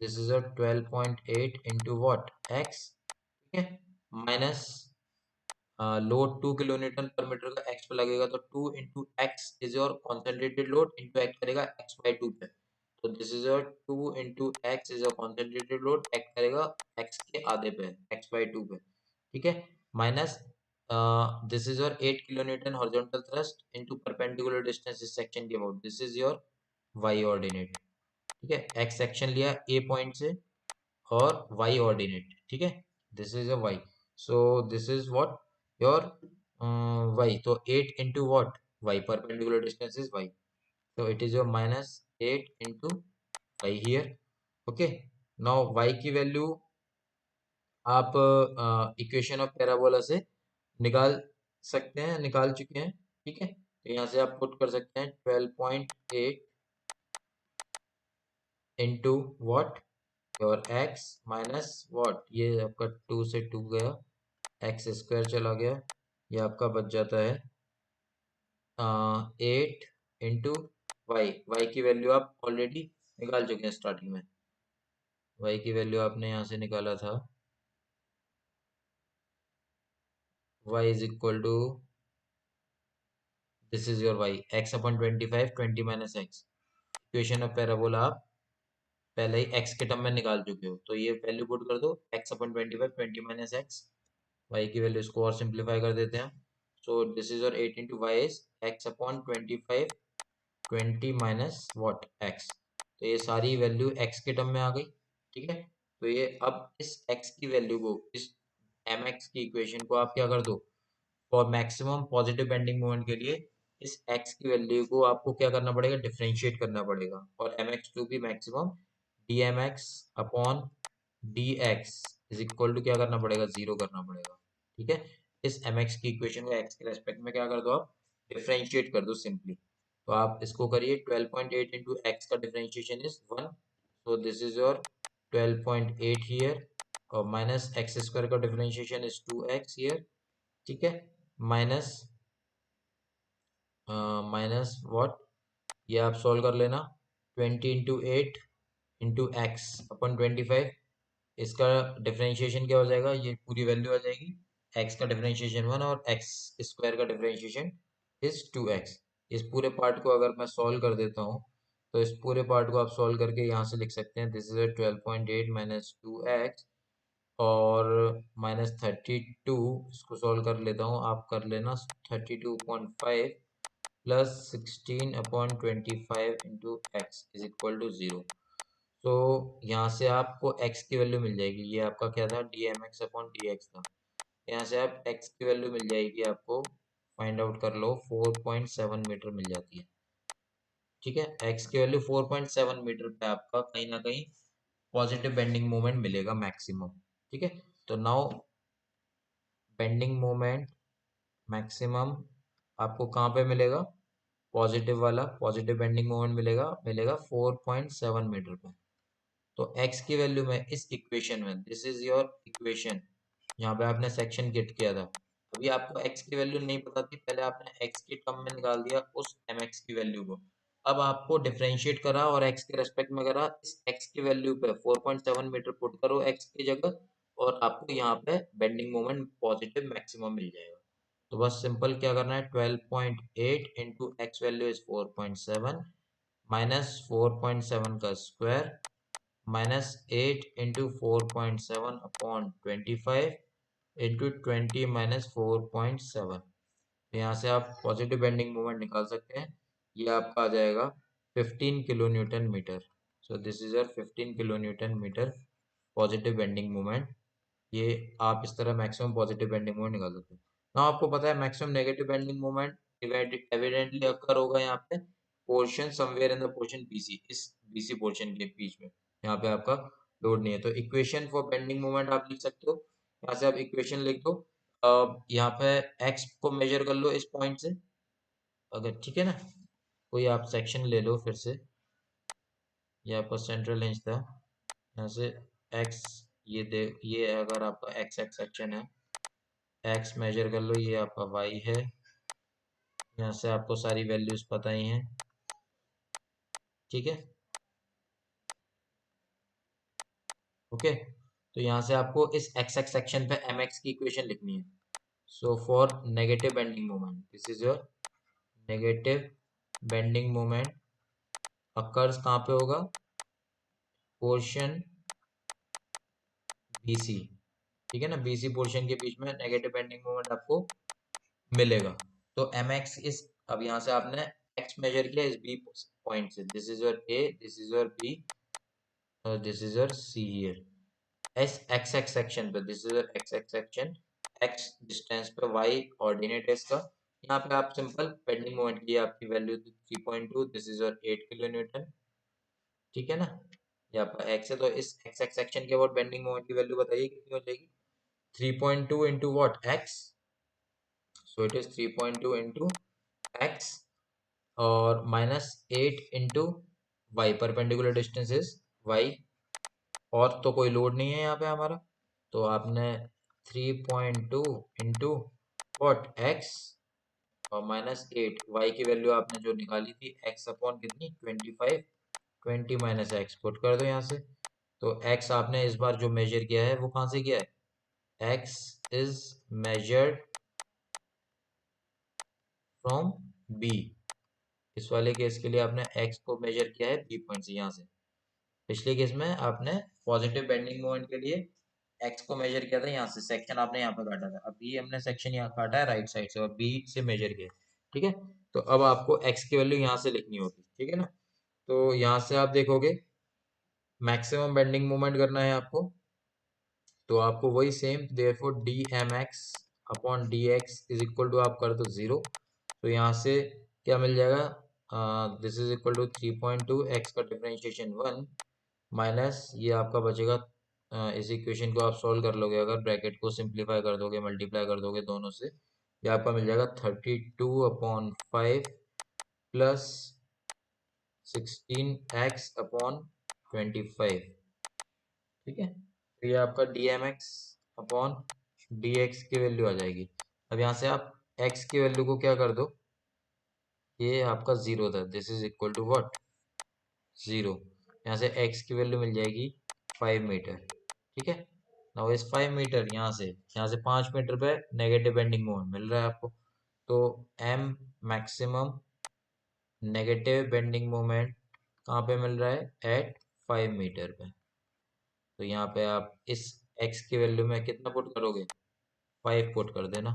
this is a 12.8 into what, X, ठीक है, minus load 2 kilo newton per meter का एक्स पे लगेगा, तो 2 into X is your concentrated load, into act करेगा एक्स बाई 2 पे। तो this is your 2 into X is your concentrated load, act करेगा एक्स के आधे पे, एक्स बाई 2 पे, ठीक है। Minus this is your 8 kilo newton horizontal thrust into perpendicular distance इस सेक्शन के about, this is your Y ordinate, ठीक है। एक्स सेक्शन लिया ए पॉइंट से और y ऑर्डिनेट, ठीक है, this is a y। So this is what your y, तो 8 into what, y, perpendicular distance is y, so it is your minus 8 into y here, okay। now y की value आप equation of parabola से निकाल सकते हैं, निकाल चुके हैं, ठीक है। तो यहाँ से आप पुट कर सकते हैं 12.8 into what, your x minus what, ये आपका 2 से 2 गया, एक्स स्क्वायर चला गया, ये आपका बच जाता है 8 इंटू वाई। वाई की वैल्यू आप ऑलरेडी निकाल चुके हैं स्टार्टिंग में, वाई की वैल्यू आपने यहाँ से निकाला था, Y is equal to, this is your Y, X upon 25, 20 minus X. Equation of parabola आप पहले ही एक्स के टर्म में निकाल चुके हो, तो ये वैल्यू पुट कर दो, X upon 25, 20 minus X, Y की वैल्यू इसको और सिंप्लीफाई कर देते हैं। So this is your 8 into Y is X upon 25, 20 minus what, X. तो ये सारी वैल्यू एक्स के टर्म में आ गई, ठीक है। तो ये अब इस एक्स की वैल्यू को, इस एम एक्स की इक्वेशन को आप क्या कर दो, for maximum positive bending moment के लिए इस एक्स की वैल्यू को आपको क्या करना पड़ेगा, डिफरेंशिएट करना पड़ेगा, और एम एक्स टू भी maximum D M X upon D X is equal to क्या करना पड़ेगा, जीरो करना पड़ेगा, ठीक है। इस एम एक्स की इक्वेशन को एक्स के रेस्पेक्ट में क्या कर दो, आप डिफरेंशिएट कर दो सिंपली। तो आप इसको करिए, 12.8 इंटू एक्स का differentiation is 1, so this is your 12.8 here, और माइनस एक्स स्क्वायर का डिफरेंशिएशन इज 2x हियर, ठीक है, माइनस माइनस व्हाट, ये आप सॉल्व कर लेना, 20 इंटू 8 इंटू एक्स अपन 25, इसका डिफरेंशिएशन क्या हो जाएगा, ये पूरी वैल्यू आ जाएगी, x का डिफरेंशिएशन 1 और x स्क्वायर का डिफरेंशिएशन इज 2x। इस पूरे पार्ट को अगर मैं सॉल्व कर देता हूँ तो इस पूरे पार्ट को आप सॉल्व करके यहाँ से लिख सकते हैं, दिस इज 12.8 माइनस 2x और माइनस 32, इसको सॉल्व कर लेता हूँ, आप कर लेना 32.5 plus 16/25 into X is equal to 0। तो यहाँ से आपको x की वैल्यू मिल जाएगी, ये आपका क्या था, dmx अपॉन dx था। यहाँ से आप x की वैल्यू मिल जाएगी, आपको फाइंड आउट कर लो, 4.7 मीटर मिल जाती है। ठीक है, x की वैल्यू 4.7 मीटर पे आपका कहीं ना कहीं पॉजिटिव बेंडिंग मोमेंट मिलेगा मैक्सिमम। ठीक है, तो नाउ बेंडिंग मोमेंट मैक्सिमम आपको कहाँ पे मिलेगा, पॉजिटिव वाला पॉजिटिव बेंडिंग मोमेंट मिलेगा 4.7 मीटर पे। तो x की वैल्यू में इस इक्वेशन में, दिस इज योर इक्वेशन, यहाँ पे आपने सेक्शन गेट किया था, अभी आपको x की वैल्यू नहीं पता थी, पहले आपने x की टर्म में निकाल दिया उस mx की वैल्यू को, अब आपको डिफरेंशिएट करा और x के रेस्पेक्ट में करा, इस x की वैल्यू पे 4.7 मीटर पुट करो x की जगह और आपको यहाँ पे बेंडिंग मोमेंट पॉजिटिव मैक्सिमम मिल जाएगा। तो बस सिंपल क्या करना है, 12.8 into x value is 4.7 minus 4.7 का square minus 8 into 4.7 upon 25 into 20 minus 4.7। तो यहाँ से आप पॉजिटिव बेंडिंग मोमेंट निकाल सकते हैं, ये आपका आ जाएगा 15 kilo newton meter. So this is your 15 kilo newton meter positive bending moment. ये आप इस तरह मैक्सिमम पॉजिटिव बेंडिंग मोमेंट निकाल सकते हैं। ना आपको पता है maximum negative bending moment evidently occur होगा यहाँ पे portion somewhere in the portion BC, इस बीसी पोर्शन के बीच में, यहाँ पे आपका लोड नहीं है। तो इक्वेशन फॉर बेंडिंग मोमेंट आप लिख सकते हो, यहाँ से आप इक्वेशन लिख दो, यहाँ पे एक्स को मेजर कर लो इस पॉइंट से, अगर ठीक है ना, कोई आप सेक्शन ले लो फिर से, ये आपका सेंट्रल रेंज था, यहाँ से एक्स, ये दे, ये अगर आपका एक्स एक्स सेक्शन है, एक्स मेजर कर लो, ये आपका वाई है, यहाँ से आपको सारी वैल्यूज पता ही हैं। ठीक है, ओके, तो यहाँ से आपको इस एक्स एक्स सेक्शन पे एम एक्स की इक्वेशन लिखनी है। So for negative bending moment, this is your negative bending moment occurs कहाँ पे होगा, पोर्शन बीसी। ठीक है ना, बीसी पोर्शन के बीच में नेगेटिव बेंडिंग मोमेंट आपको मिलेगा। तो एम एक्स इस, अब यहाँ से आपने एक्स मेजर किया इस बी पॉइंट से, this is your A, this is your B और this is your C here. एस एक्स एक्स सेक्शन पे, this is your X X section, X distance पे वाई कोऑर्डिनेट है इसका, यहाँ पे आप सिंपल बेंडिंग मोमेंट की आपकी value 3.2, this is your 8 kilo Newton. ठीक है ना, ये आपका एक्स है, तो इस एक्स एक्स सेक्शन के अबाउट बेंडिंग मोमेंट की वैल्यू बताइए कितनी हो जाएगी, 3.2 into what, X, so it is 3.2 into X और minus 8 into Y, perpendicular distance is Y, और तो कोई लोड नहीं है यहाँ पे हमारा, तो आपने 3.2 इंटू वॉट, एक्स और माइनस 8, वाई की वैल्यू आपने जो निकाली थी एक्स अपॉन कितनी 25, 20 माइनस एक्स पुट कर दो यहाँ से। तो एक्स आपने इस बार जो मेजर किया है वो कहाँ से किया है, X is measured from B, इस वाले केस के लिए आपने x को मेजर किया है बी पॉइंट से, यहाँ से। पिछले केस में आपने पॉजिटिव बेंडिंग मोमेंट के लिए x को मेजर किया था यहाँ से, सेक्शन आपने यहाँ पे काटा था, अभी हमने सेक्शन यहाँ काटा है राइट साइड से और b से मेजर किया। ठीक है, तो अब आपको x की वैल्यू यहाँ से लिखनी होगी। ठीक है ना, तो यहाँ से आप देखोगे मैक्सिमम बेंडिंग मोमेंट करना है आपको, तो आपको वही same, therefore D M X upon D X is equal to आप कर दो 0। तो यहाँ से क्या मिल जाएगा, this is equal to 3.2, X का डिफरेंशिएशन 1 माइनस ये आपका बचेगा, इस इक्वेशन को आप सॉल्व कर लोगे, अगर ब्रैकेट को सिंप्लीफाई कर दोगे, मल्टीप्लाई कर दोगे दोनों से, ये आपका मिल जाएगा 32/5 प्लस 16x/25। ठीक है, तो ये आपका D M X upon D X की वैल्यू आ जाएगी। अब यहाँ से आप x की वैल्यू को क्या कर दो, ये आपका 0 था, this is equal to what, 0। यहाँ से x की वैल्यू मिल जाएगी 5 मीटर। ठीक है। नाउ इस 5 मीटर यहाँ से 5 मीटर पे नेगेटिव बेंडिंग मोमेंट मिल रहा है आपको। तो M maximum negative bending moment कहाँ पे मिल रहा है? एट 5 मीटर पे। तो यहाँ पे आप इस x की वैल्यू में कितना पुट करोगे? 5 पुट कर देना।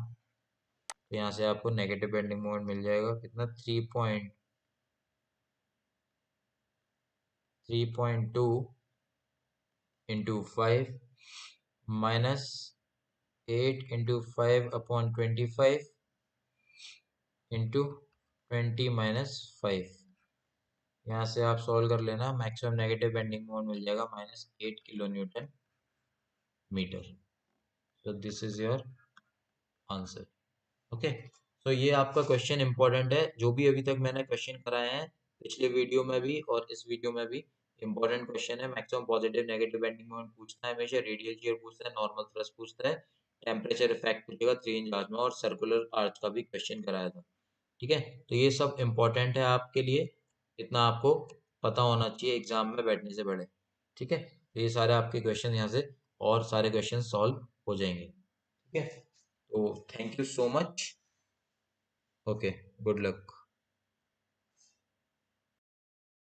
तो यहाँ से आपको नेगेटिव बेंडिंग मोमेंट मिल जाएगा कितना? 3.2 into 5 minus 8 into 5 upon 25 into 20 - 5। यहाँ से आप सॉल्व कर लेना, मैक्सिमम नेगेटिव बेंडिंग मोमेंट मिल जाएगा -8 kN/मीटर। So this is your answer. Okay. So ये आपका क्वेश्चन इंपॉर्टेंट है। जो भी अभी तक मैंने क्वेश्चन कराए हैं पिछले वीडियो में भी और इस वीडियो में भी, इंपॉर्टेंट क्वेश्चन है। Maximum positive negative bending moment पूछता है हमेशा, रेडियल शियर पूछता है, नॉर्मल थ्रस्ट पूछता है, टेम्परेचर इफेक्ट पूछेगा 3 इंच आर्च में, और सर्कुलर आर्च का भी क्वेश्चन कराया था। ठीक है। तो ये सब इंपॉर्टेंट है आपके लिए, इतना आपको पता होना चाहिए एग्जाम में बैठने से पहले। ठीक है। तो ये सारे आपके क्वेश्चन यहाँ से और सारे क्वेश्चन सॉल्व हो जाएंगे। ठीक है। तो thank you so much. Okay, good luck.